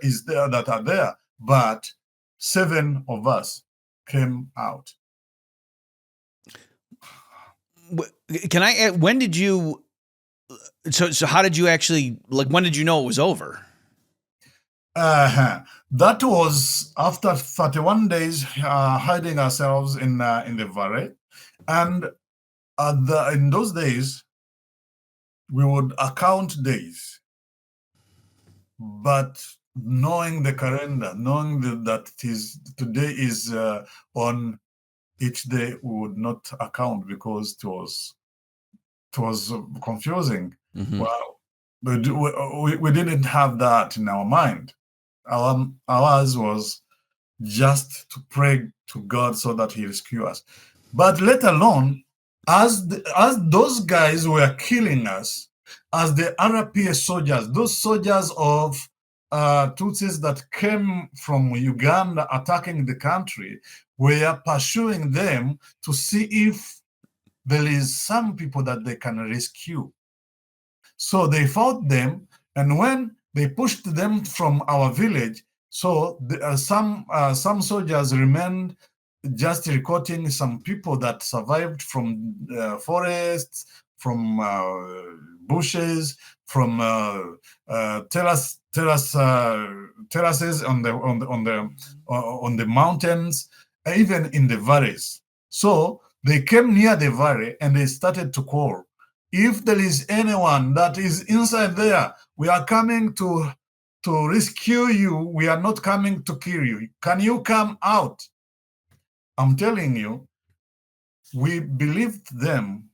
Speaker 4: are there, but 7 of us came out.
Speaker 1: Can I add, when did you, so how did you actually, like, when did you know it was over?
Speaker 4: That was after 31 days hiding ourselves in the valley. And in those days, we would account days. But knowing the calendar, knowing that today is on each day, we would not account because it was confusing.
Speaker 1: Mm-hmm.
Speaker 4: Wow. But we didn't have that in our mind. Ours was just to pray to God so that He rescue us. But let alone, as those guys were killing us, as the RPS soldiers, those soldiers of Tutsis that came from Uganda attacking the country, were pursuing them to see if there is some people that they can rescue. So they fought them, and when they pushed them from our village, so some soldiers remained just recruiting some people that survived from forests, from bushes, from terraces on the mountains, even in the valleys. So they came near the valley and they started to call, if there is anyone that is inside there, we are coming to rescue you. We are not coming to kill you. Can you come out? I'm telling you, we believed them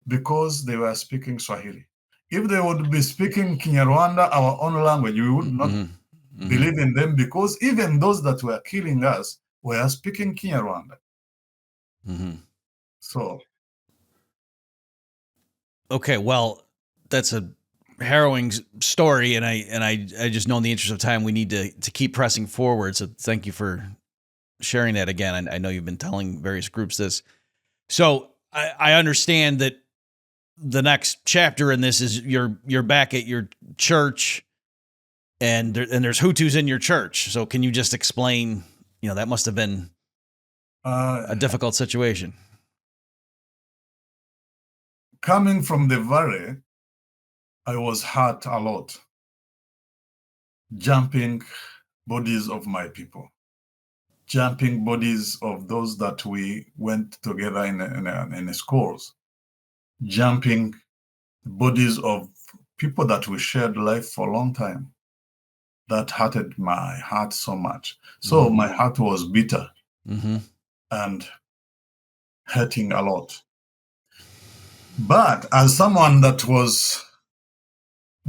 Speaker 4: because they were speaking Swahili. If they would be speaking Kinyarwanda, our own language, we would not believe in them, because even those that were killing us were speaking Kinyarwanda. So,
Speaker 1: okay, well, that's a harrowing story, and I just know in the interest of time we need to keep pressing forward. So thank you for sharing that again. I know you've been telling various groups this. So I understand that the next chapter in this is you're back at your church, and there's Hutus in your church. So can you just explain? That must have been a difficult situation.
Speaker 4: Coming from the valley, I was hurt a lot. Jumping bodies of my people, jumping bodies of those that we went together in schools, jumping bodies of people that we shared life for a long time. That hurted my heart so much. So my heart was bitter and hurting a lot. But as someone that was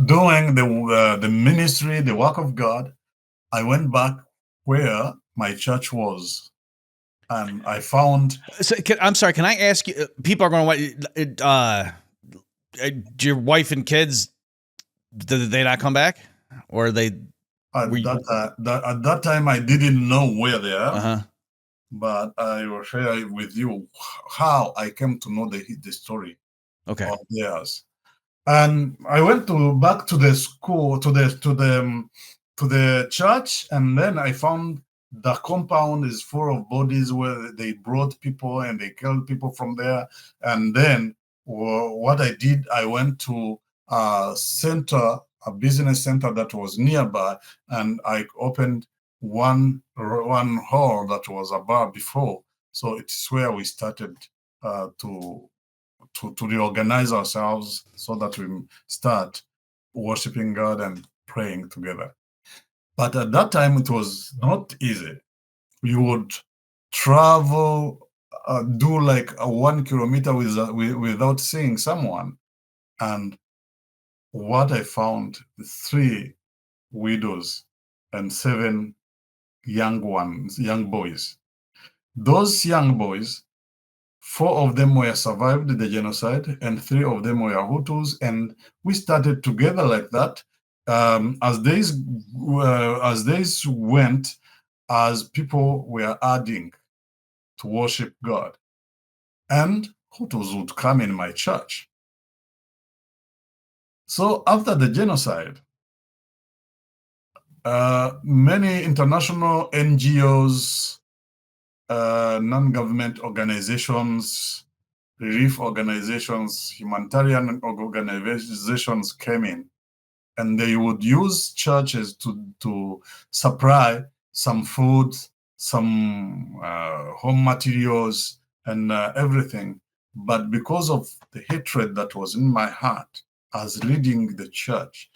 Speaker 4: doing the ministry, the work of God, I went back where my church was, and I found.
Speaker 1: So, I'm sorry. Can I ask you? People are going to your wife and kids. Did they not come back, or they?
Speaker 4: At that time, I didn't know where they are, but I will share with you how I came to know the story of theirs. And I went back to the school, to the church, and then I found the compound is full of bodies where they brought people and they killed people from there. And then what I did, I went to a business center that was nearby, and I opened one hall that was a bar before. So it's where we started to reorganize ourselves so that we start worshiping God and praying together. But at that time, it was not easy. You would travel, do like a 1 kilometer without seeing someone. And what I found, 3 widows and 7 young boys. Those young boys, 4 of them were survived the genocide, and 3 of them were Hutus, and we started together like that. As days went, as people were adding to worship God, and Hutus would come in my church. So after the genocide, many international NGOs, non-government organizations, relief organizations, humanitarian organizations came in, and they would use churches to supply some food, some home materials, and everything. But because of the hatred that was in my heart as leading the church,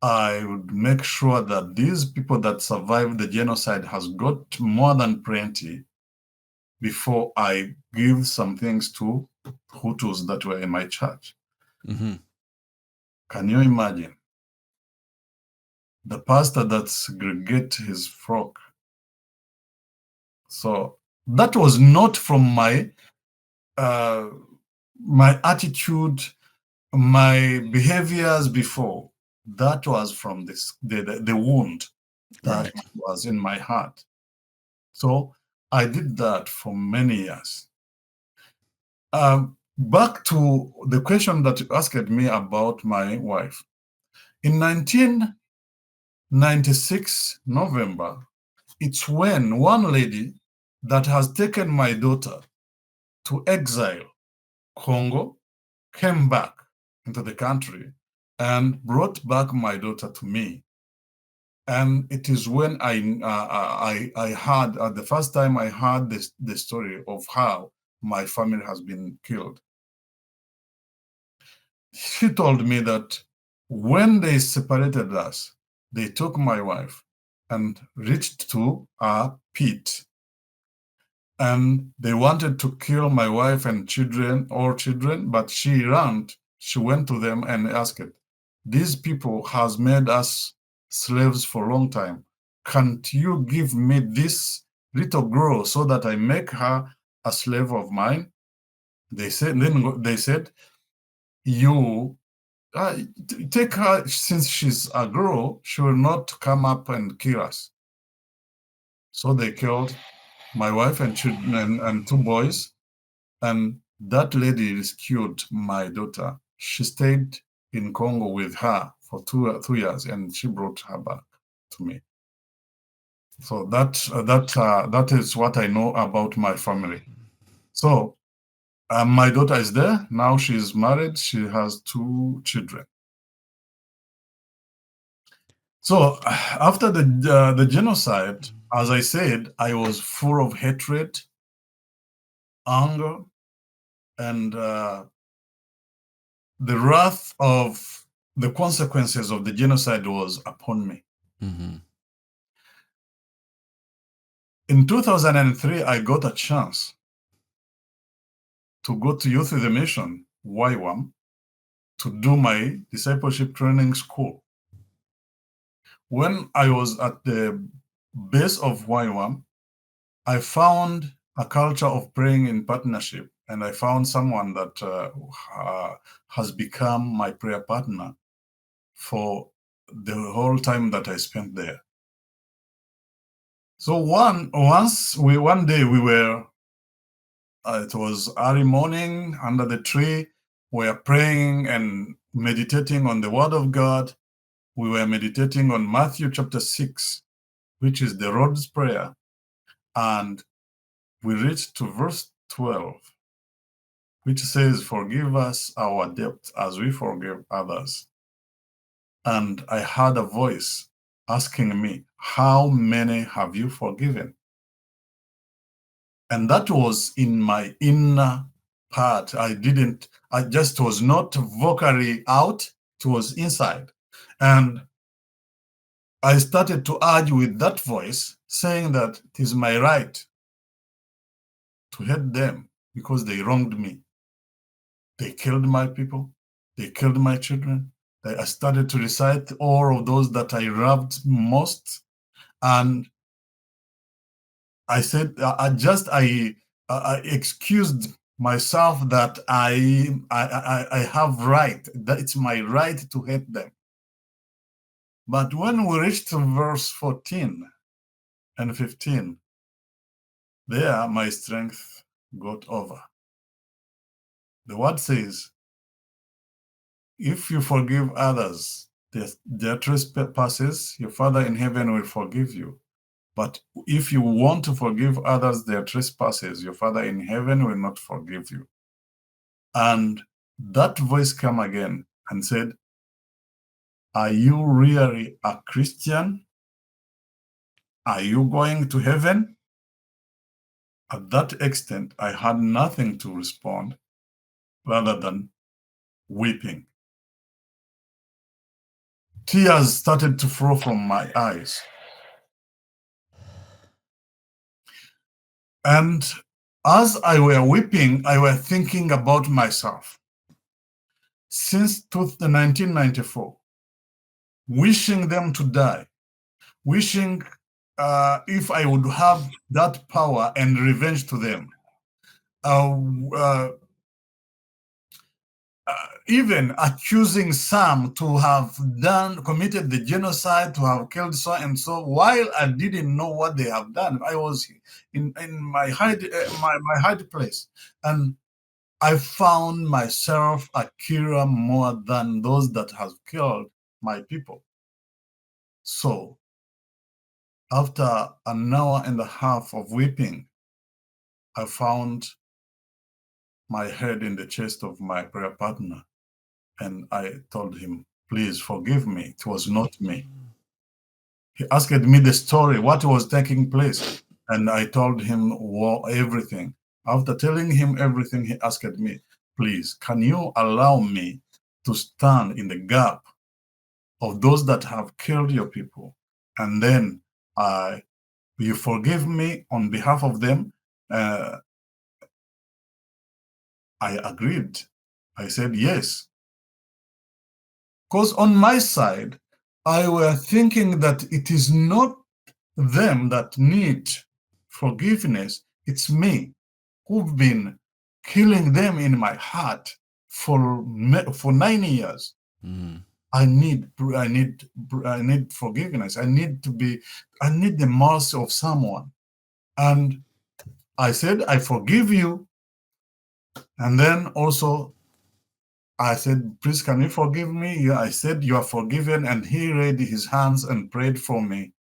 Speaker 4: I would make sure that these people that survived the genocide has got more than plenty before I give some things to Hutus that were in my church. Can you imagine? The pastor that segregate his flock. So that was not from my attitude, my behaviors before. That was from the wound that was in my heart. So I did that for many years. Back to the question that you asked me about my wife. In 1996, November, it's when one lady that has taken my daughter to exile, Congo, came back into the country and brought back my daughter to me. And it is when I had the first time I heard the story of how my family has been killed. She told me that when they separated us, they took my wife and reached to a pit, and they wanted to kill my wife and children, but she ran. She went to them and asked, "These people has made us slaves for a long time. Can't you give me this little girl so that I make her a slave of mine?" They said, "You take her, since she's a girl, she will not come up and kill us." So they killed my wife and children and two boys, and that lady rescued my daughter. She stayed in Congo with her for 2 years, and she brought her back to me. So that is what I know about my family. So my daughter is there now. She's married. She has two children. So after the genocide, as I said, I was full of hatred, anger, and the wrath of the consequences of the genocide was upon me.
Speaker 1: Mm-hmm.
Speaker 4: In 2003, I got a chance to go to Youth with a Mission, YWAM, to do my discipleship training school. When I was at the base of YWAM, I found a culture of praying in partnership, and I found someone that has become my prayer partner for the whole time that I spent there. So one day we were, it was early morning under the tree. We were praying and meditating on the Word of God. We were meditating on Matthew chapter 6, which is the Lord's Prayer, and we reached to verse 12, which says, "Forgive us our debt as we forgive others." And I heard a voice asking me, "How many have you forgiven?" And that was in my inner part. I just was not vocally out, it was inside. And I started to argue with that voice, saying that it is my right to hate them because they wronged me. They killed my people. They killed my children. I started to recite all of those that I loved most. And I said, I excused myself that I have right, that it's my right to hate them. But when we reached to verse 14 and 15, there my strength got over. The word says, "If you forgive others their trespasses, your Father in heaven will forgive you. But if you want to forgive others their trespasses, your Father in heaven will not forgive you." And that voice came again and said, "Are you really a Christian? Are you going to heaven?" At that extent, I had nothing to respond rather than weeping. Tears started to flow from my eyes. And as I were weeping, I were thinking about myself. Since 1994, wishing them to die, wishing if I would have that power and revenge to them. Even accusing some to have committed the genocide, to have killed so and so, while I didn't know what they have done. I was in my hide place, and I found myself a killer more than those that have killed my people. So after an hour and a half of weeping, I found my head in the chest of my prayer partner, and I told him, "Please forgive me. It was not me." He asked me the story, what was taking place, and I told him everything. After telling him everything, he asked me, please, can you allow me to stand in the gap of those that have killed your people? And then you forgive me on behalf of them? I agreed. I said yes. Because on my side, I were thinking that it is not them that need forgiveness, it's me who've been killing them in my heart for 9 years. I need forgiveness. I need the mercy of someone. And I said, I forgive you. And then also I said, please, can you forgive me? Yeah, I said, you are forgiven. And he raised his hands and prayed for me.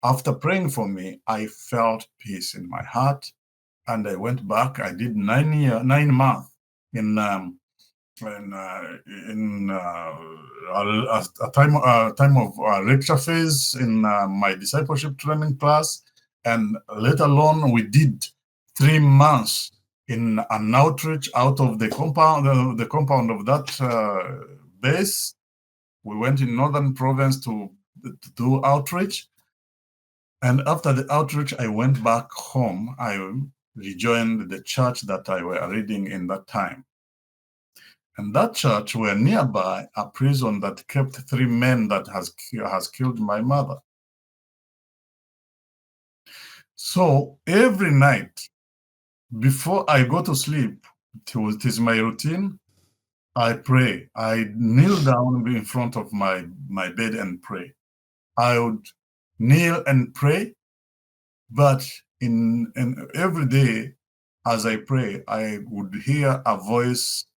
Speaker 4: After praying for me, I felt peace in my heart. And I went back. I did 9 months in a time of lecture phase in my discipleship training class, and later on we did 3 months in an outreach out of the compound of that base. We went in northern province to do outreach, and after the outreach I went back home. I rejoined the church that I were reading in that time. And that church were nearby a prison that kept 3 men that has killed my mother. So every night before I go to sleep, it is my routine, I pray. I kneel down in front of my bed and pray. I would kneel and pray, but in every day as I pray, I would hear a voice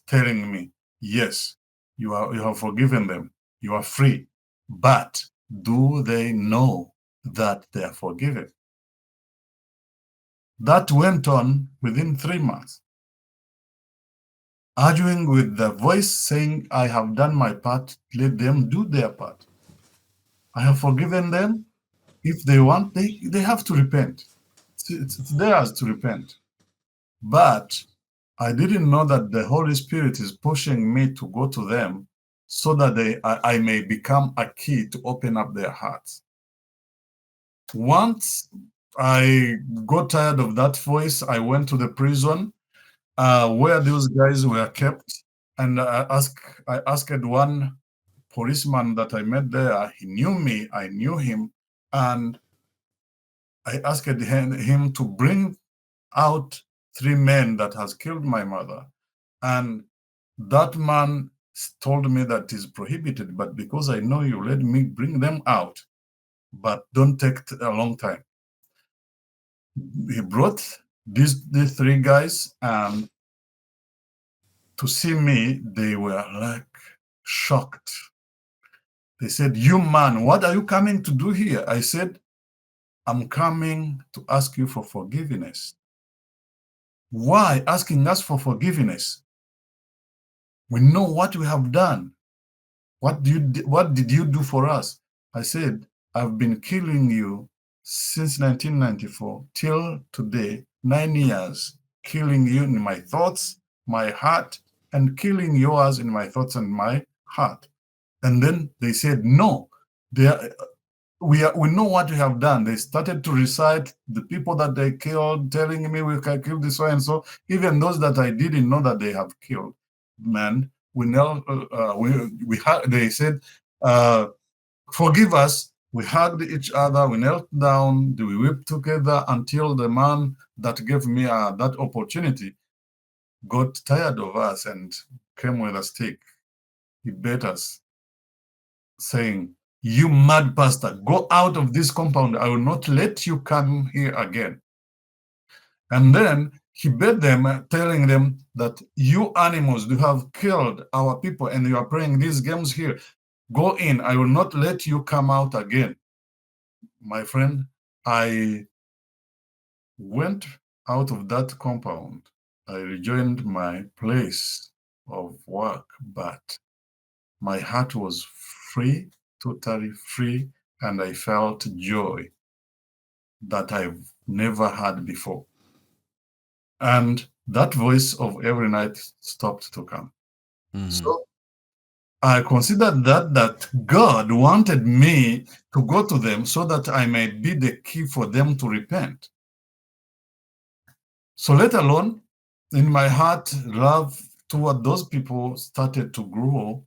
Speaker 4: telling me, yes, you have forgiven them, you are free, but do they know that they are forgiven? That went on within 3 months, arguing with the voice saying, I have done my part, let them do their part. I have forgiven them. If they want, they have to repent. It's theirs to repent. But I didn't know that the Holy Spirit is pushing me to go to them so that I may become a key to open up their hearts. Once I got tired of that voice, I went to the prison where those guys were kept, and I asked one policeman that I met there. He knew me, I knew him, and I asked him to bring out 3 men that has killed my mother. And that man told me that is prohibited, but because I know you, let me bring them out, but don't take a long time. He brought these 3 guys, and to see me, they were like shocked. They said, you man, what are you coming to do here? I said, I'm coming to ask you for forgiveness. Why asking us for forgiveness? We know what we have done. What did you do for us? I said, I've been killing you since 1994 till today, 9 years, killing you in my thoughts, my heart, and killing yours in my thoughts and my heart. And then they said, no, we know what we have done. They started to recite the people that they killed, telling me we can kill this way and so. Even those that I didn't know that they have killed, man. They said, forgive us. We hugged each other. We knelt down. We wept together until the man that gave me that opportunity got tired of us and came with a stick. He beat us, saying, you mad pastor, go out of this compound. I will not let you come here again. And then he beat them, telling them that you animals, you have killed our people and you are playing these games here. Go in. I will not let you come out again. My friend, I went out of that compound. I rejoined my place of work, but my heart was free, totally free. and I felt joy that I've never had before. And that voice of every night stopped to come. So I considered that God wanted me to go to them so that I might be the key for them to repent. So let alone in my heart, love toward those people started to grow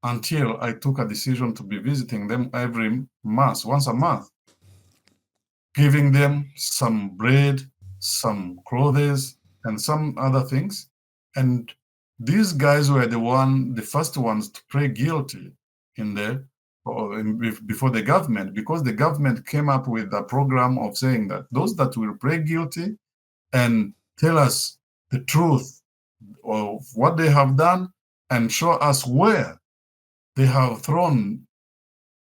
Speaker 4: until I took a decision to be visiting them every month, once a month, giving them some bread, some clothes, and some other things. And these guys were the first ones to pray guilty before the government, because the government came up with a program of saying that those that will pray guilty and tell us the truth of what they have done and show us where they have thrown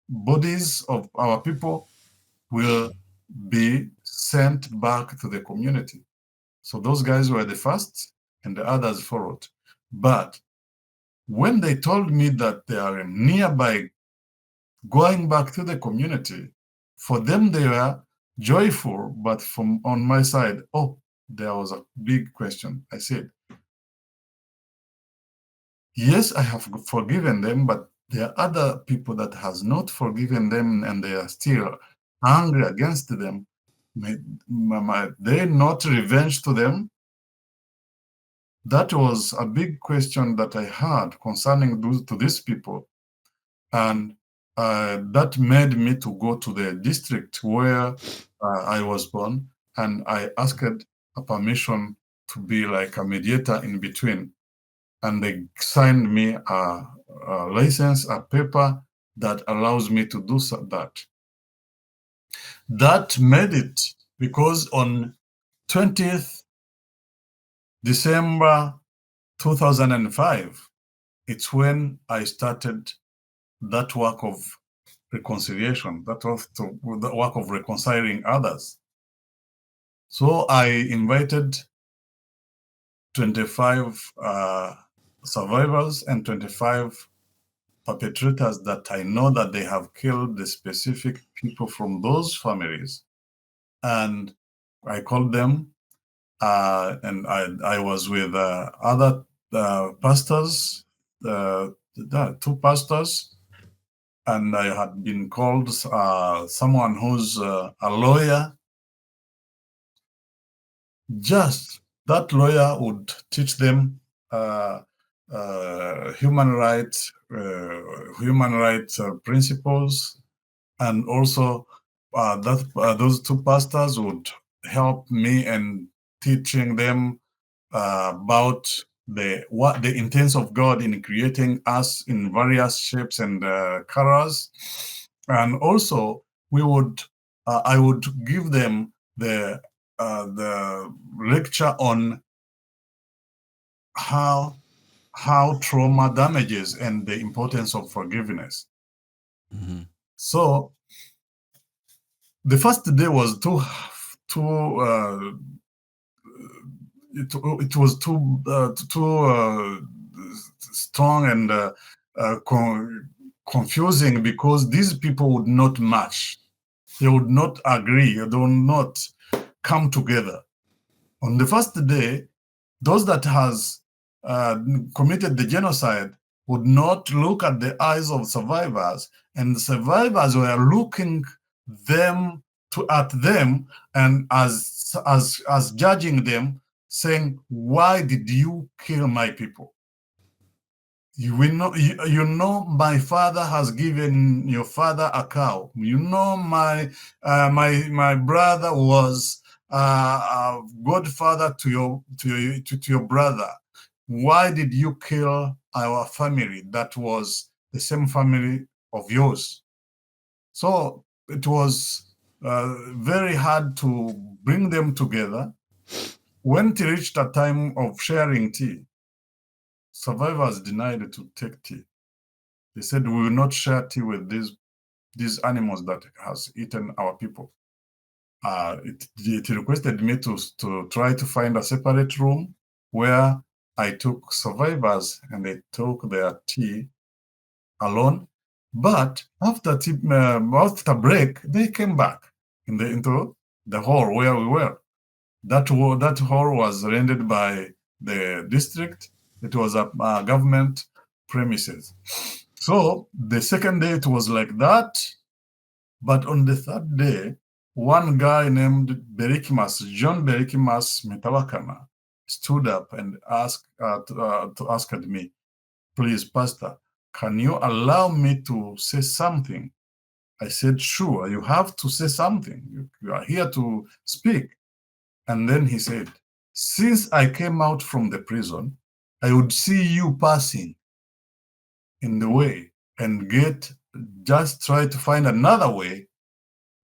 Speaker 4: bodies of our people will be sent back to the community. So those guys were the first and the others followed. But when they told me that they are nearby going back to the community, for them they were joyful, but from on my side, there was a big question. I said, yes, I have forgiven them, but there are other people that has not forgiven them and they are still angry against them. May they not revenge to them? That was a big question that I had concerning these people. And that made me to go to the district where I was born, and I asked a permission to be like a mediator in between. And they signed me a license, a paper that allows me to do that. That made it because on 20th December 2005, it's when I started that work of reconciliation, the work of reconciling others. So I invited 25 survivors and 25 perpetrators that I know that they have killed the specific people from those families. And I called them, and I was with other pastors, two pastors, and I had been called someone who's a lawyer. Just that lawyer would teach them human rights principles, and also those two pastors would help me in teaching them about the intents of God in creating us in various shapes and colors. And also I would give them the lecture on how trauma damages and the importance of forgiveness. So the first day was it was too strong and confusing, because these people would not match. They would not agree. They would not come together. On the first day, those that has committed the genocide would not look at the eyes of survivors, and the survivors were looking at them and as judging them, saying, "Why did you kill my people? You know, my father has given your father a cow. You know, my brother was a godfather to your brother. Why did you kill our family that was the same family of yours?" So it was very hard to bring them together. When it reached a time of sharing tea, survivors denied to take tea. They said, "We will not share tea with these animals that has eaten our people." It requested me to try to find a separate room where I took survivors and they took their tea alone. But after break, they came back into the hall where we were. That hall was rented by the district. It was a government premises. So the second day it was like that. But on the third day, one guy named John Berikimas Metawakana, stood up and asked me, please, Pastor, can you allow me to say something? I said, sure, you have to say something. You are here to speak. And then he said, since I came out from the prison, I would see you passing in the way and just try to find another way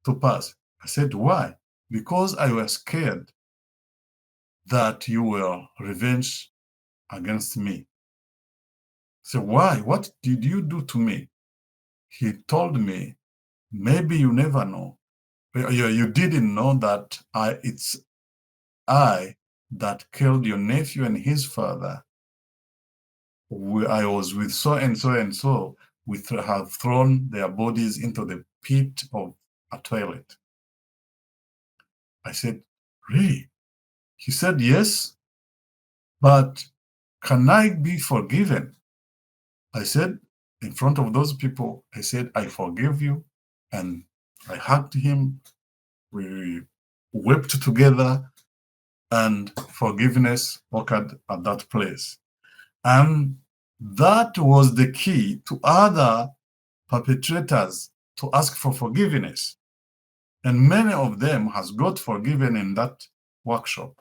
Speaker 4: to pass. I said, why? Because I was scared that you will revenge against me. So why? What did you do to me? He told me, maybe you never know. You didn't know that it's I that killed your nephew and his father. I was with so and so and so. We have thrown their bodies into the pit of a toilet. I said, really? He said, yes, but can I be forgiven? I said, in front of those people, I said, I forgive you. And I hugged him. We wept together, and forgiveness occurred at that place. And that was the key to other perpetrators to ask for forgiveness. And many of them has got forgiven in that workshop.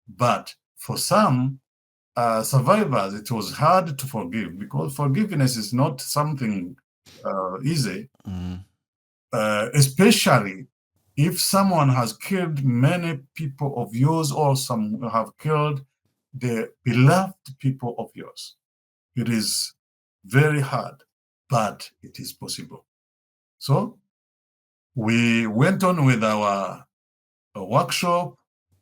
Speaker 4: But for some survivors, it was hard to forgive, because forgiveness is not something easy, especially if someone has killed many people of yours, or some have killed the beloved people of yours. It is very hard, but it is possible. So we went on with our workshop.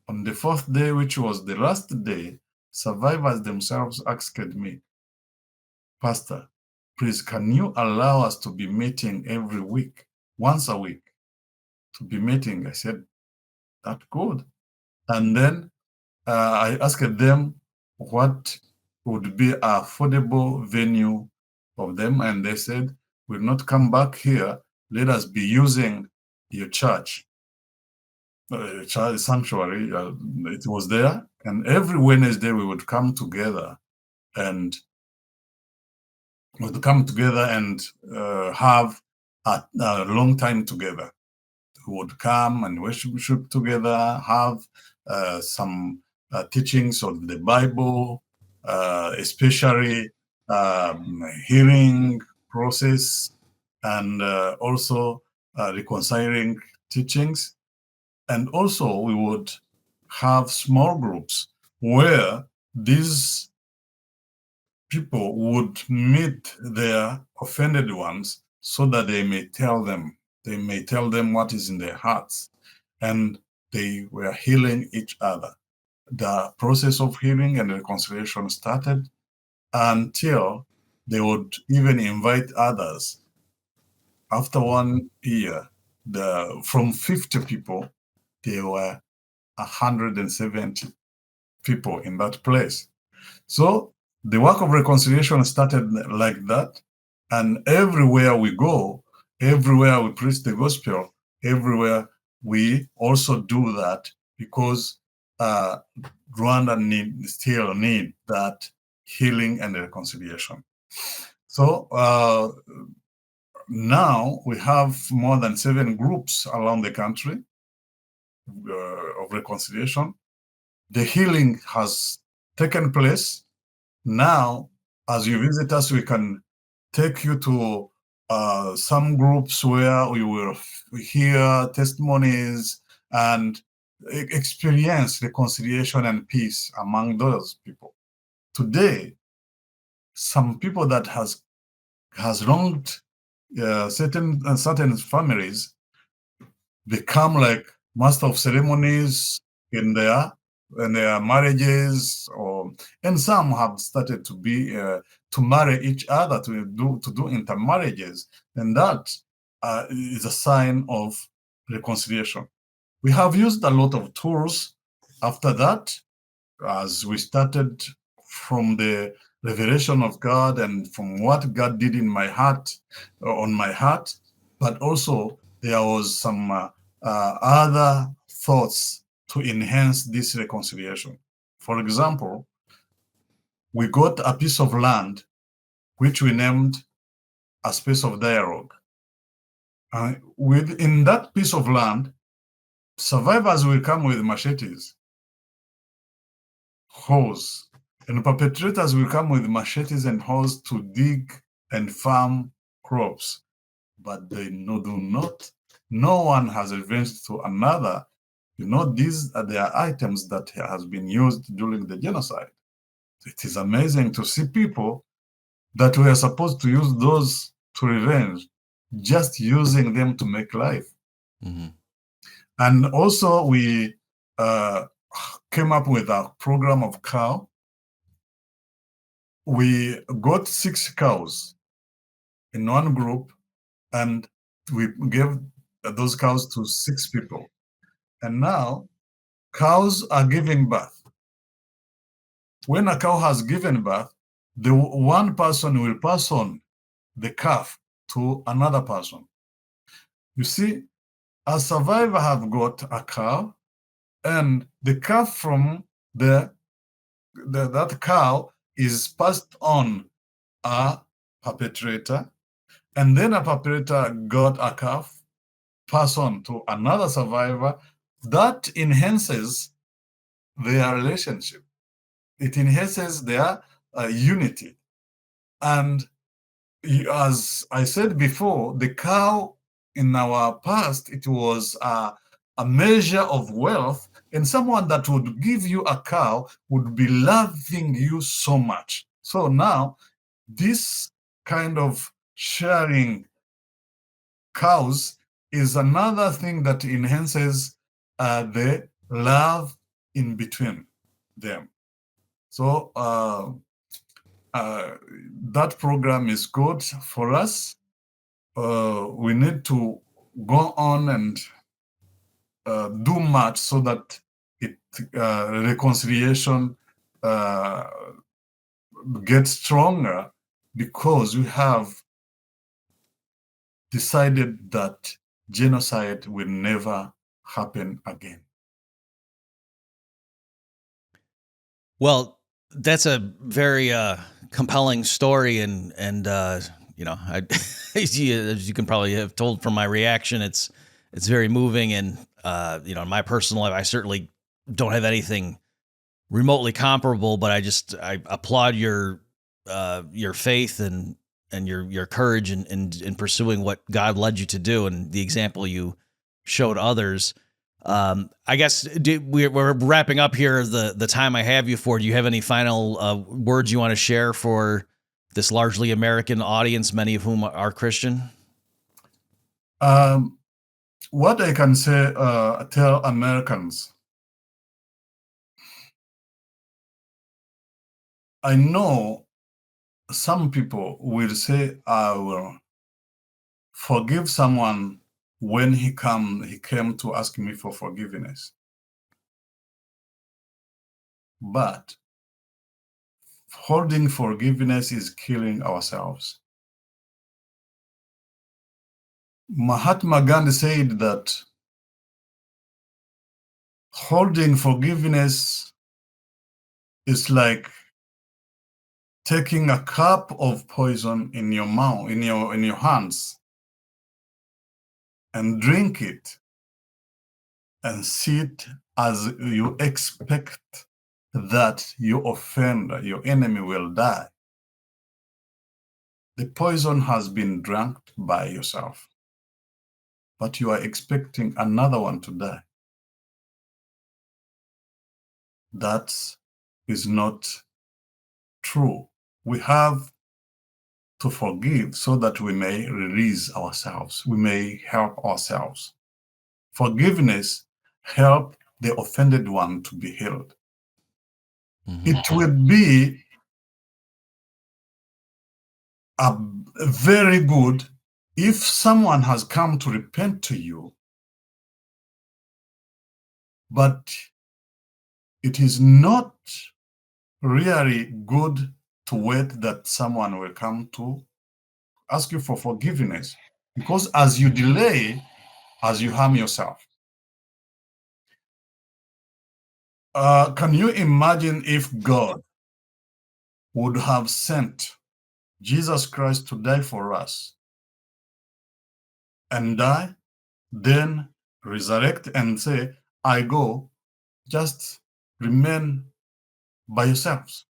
Speaker 4: On the fourth day, which was the last day, survivors themselves asked me, Pastor, please, can you allow us to be meeting every week, once a week, to be meeting? I said, that's good. And then I asked them what would be an affordable venue of them, and they said, we'll not come back here. Let us be using your church. Child sanctuary, it was there, and every Wednesday we would come together and have a long time together. We would come and worship together, have some teachings of the Bible, especially healing process, and also reconciling teachings. And also we would have small groups where these people would meet their offended ones, so that they may tell them what is in their hearts, and they were healing each other. The process of healing and reconciliation started until they would even invite others. After 1 year, from 50 people, there were 170 people in that place. So the work of reconciliation started like that. And everywhere we go, everywhere we preach the gospel, everywhere we also do that, because Rwanda still need that healing and reconciliation. So now we have more than 7 groups around the country of reconciliation. The healing has taken place. Now, as you visit us, we can take you to some groups where we will hear testimonies and experience reconciliation and peace among those people. Today, some people that has wronged certain families become like master of ceremonies in there, and their marriages, and some have started to marry each other, to do intermarriages, and that is a sign of reconciliation. We have used a lot of tools after that, as we started from the revelation of God and from what God did in my heart, on my heart, but also there was some other thoughts to enhance this reconciliation. For example, we got a piece of land which we named a space of dialogue. Within that piece of land, survivors will come with machetes, hoes, and perpetrators will come with machetes and hoes to dig and farm crops. But they do not. No one has revenge to another. These are their items that has been used during the genocide. It is amazing to see people that were supposed to use those to revenge, just using them to make life.
Speaker 1: Mm-hmm.
Speaker 4: And also we came up with a program of cow. We got 6 cows in one group, and we gave those cows to 6 people. And now cows are giving birth. When a cow has given birth, the one person will pass on the calf to another person. You see, a survivor have got a cow, and the calf from that cow is passed on a perpetrator, and then a perpetrator got a calf, passed on to another survivor. That enhances their relationship. It enhances their unity. And as I said before, the cow in our past, it was a measure of wealth, and someone that would give you a cow would be loving you so much. So now, this kind of sharing cows is another thing that enhances the love in between them. So that program is good for us. We need to go on and do much so that reconciliation gets stronger, because we have decided that genocide will never happen again.
Speaker 1: Well, that's a very compelling story, and as you can probably have told from my reaction, it's very moving, and in my personal life, I certainly don't have anything remotely comparable, but I applaud your faith and your courage in pursuing what God led you to do, and the example you showed others. I guess we're wrapping up here the time I have you for. Do you have any final words you want to share for this largely American audience, many of whom are Christian?
Speaker 4: What I can say, tell Americans, I know some people will say, I will forgive someone when he came to ask me for forgiveness. But holding forgiveness is killing ourselves. Mahatma Gandhi said that holding forgiveness is like taking a cup of poison in your mouth, in your hands, and drink it and sit as you expect that your offender, your enemy, will die. The poison has been drunk by yourself, but you are expecting another one to die. That is not true. We have to forgive so that we may release ourselves, we may help ourselves. Forgiveness helps the offended one to be healed.
Speaker 1: Mhm.
Speaker 4: It would be very good if someone has come to repent to you, but it is not really good to wait that someone will come to ask you for forgiveness, because as you delay, as you harm yourself. Can you imagine if God would have sent Jesus Christ to die for us and die, then resurrect and say, I go, just remain by yourselves?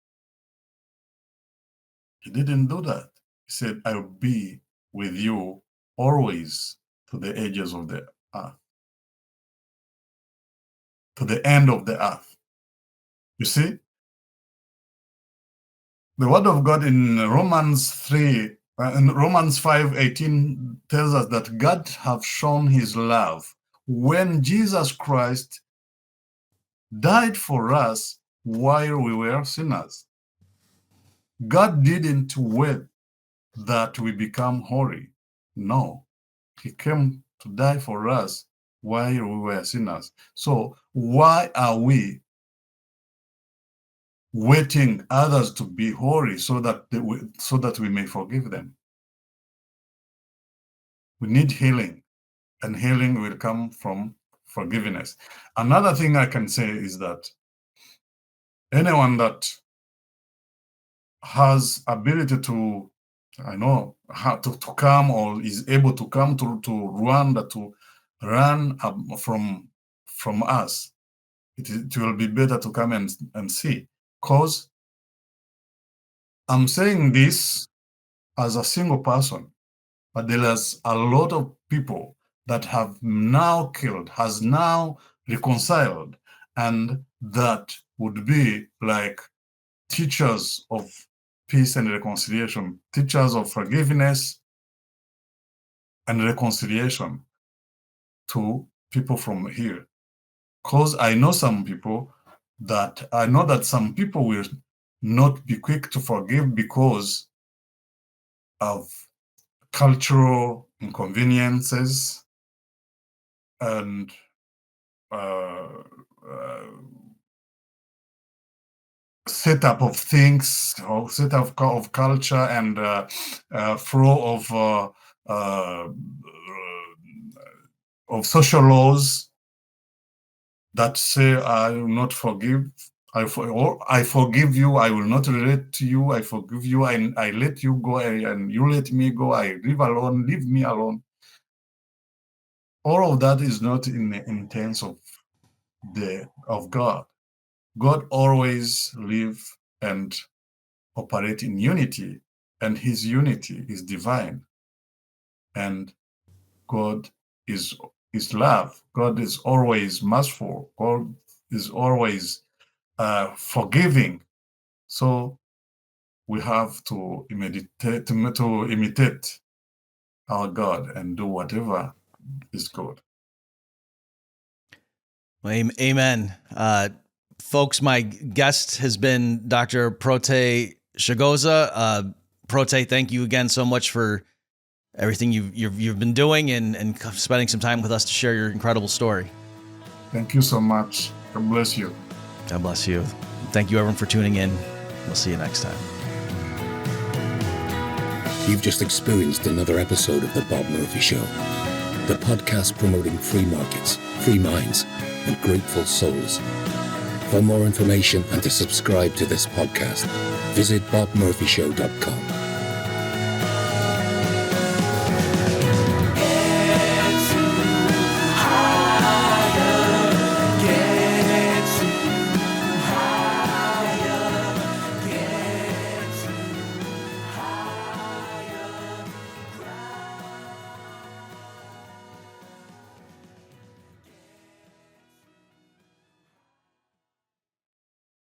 Speaker 4: He didn't do that. He said, I will be with you always to the edges of the earth, to the end of the earth. You see, the word of God in Romans 5:18 tells us that God have shown his love when Jesus Christ died for us while we were sinners. God didn't wait that we become holy. No, he came to die for us while we were sinners. So why are we waiting others to be holy so that we may forgive them? We need healing, and healing will come from forgiveness. Another thing I can say is that anyone that has ability to, to come, or is able to come to Rwanda to run from us, it will be better to come and see. Because I'm saying this as a single person, but there is a lot of people that have now killed, has now reconciled, and that would be like teachers of peace and reconciliation, teachers of forgiveness and reconciliation to people from here. Because I know some people that some people will not be quick to forgive because of cultural inconveniences and setup of things, or setup of culture, and flow of social laws that say, I will not forgive, I forgive you, I will not relate to you, I forgive you, I let you go, and you let me go, I live alone, leave me alone. All of that is not in the intent of God. God always live and operate in unity, and his unity is divine. And God is love. God is always merciful. God is always forgiving. So we have to imitate our God and do whatever is good.
Speaker 1: Amen. Folks, my guest has been Dr. Protais Nshogoza. Protais, thank you again so much for everything you've been doing and spending some time with us to share your incredible story.
Speaker 4: Thank you so much. God bless you.
Speaker 1: God bless you. Thank you, everyone, for tuning in. We'll see you next time.
Speaker 3: You've just experienced another episode of The Bob Murphy Show, the podcast promoting free markets, free minds, and grateful souls. For more information and to subscribe to this podcast, visit bobmurphyshow.com.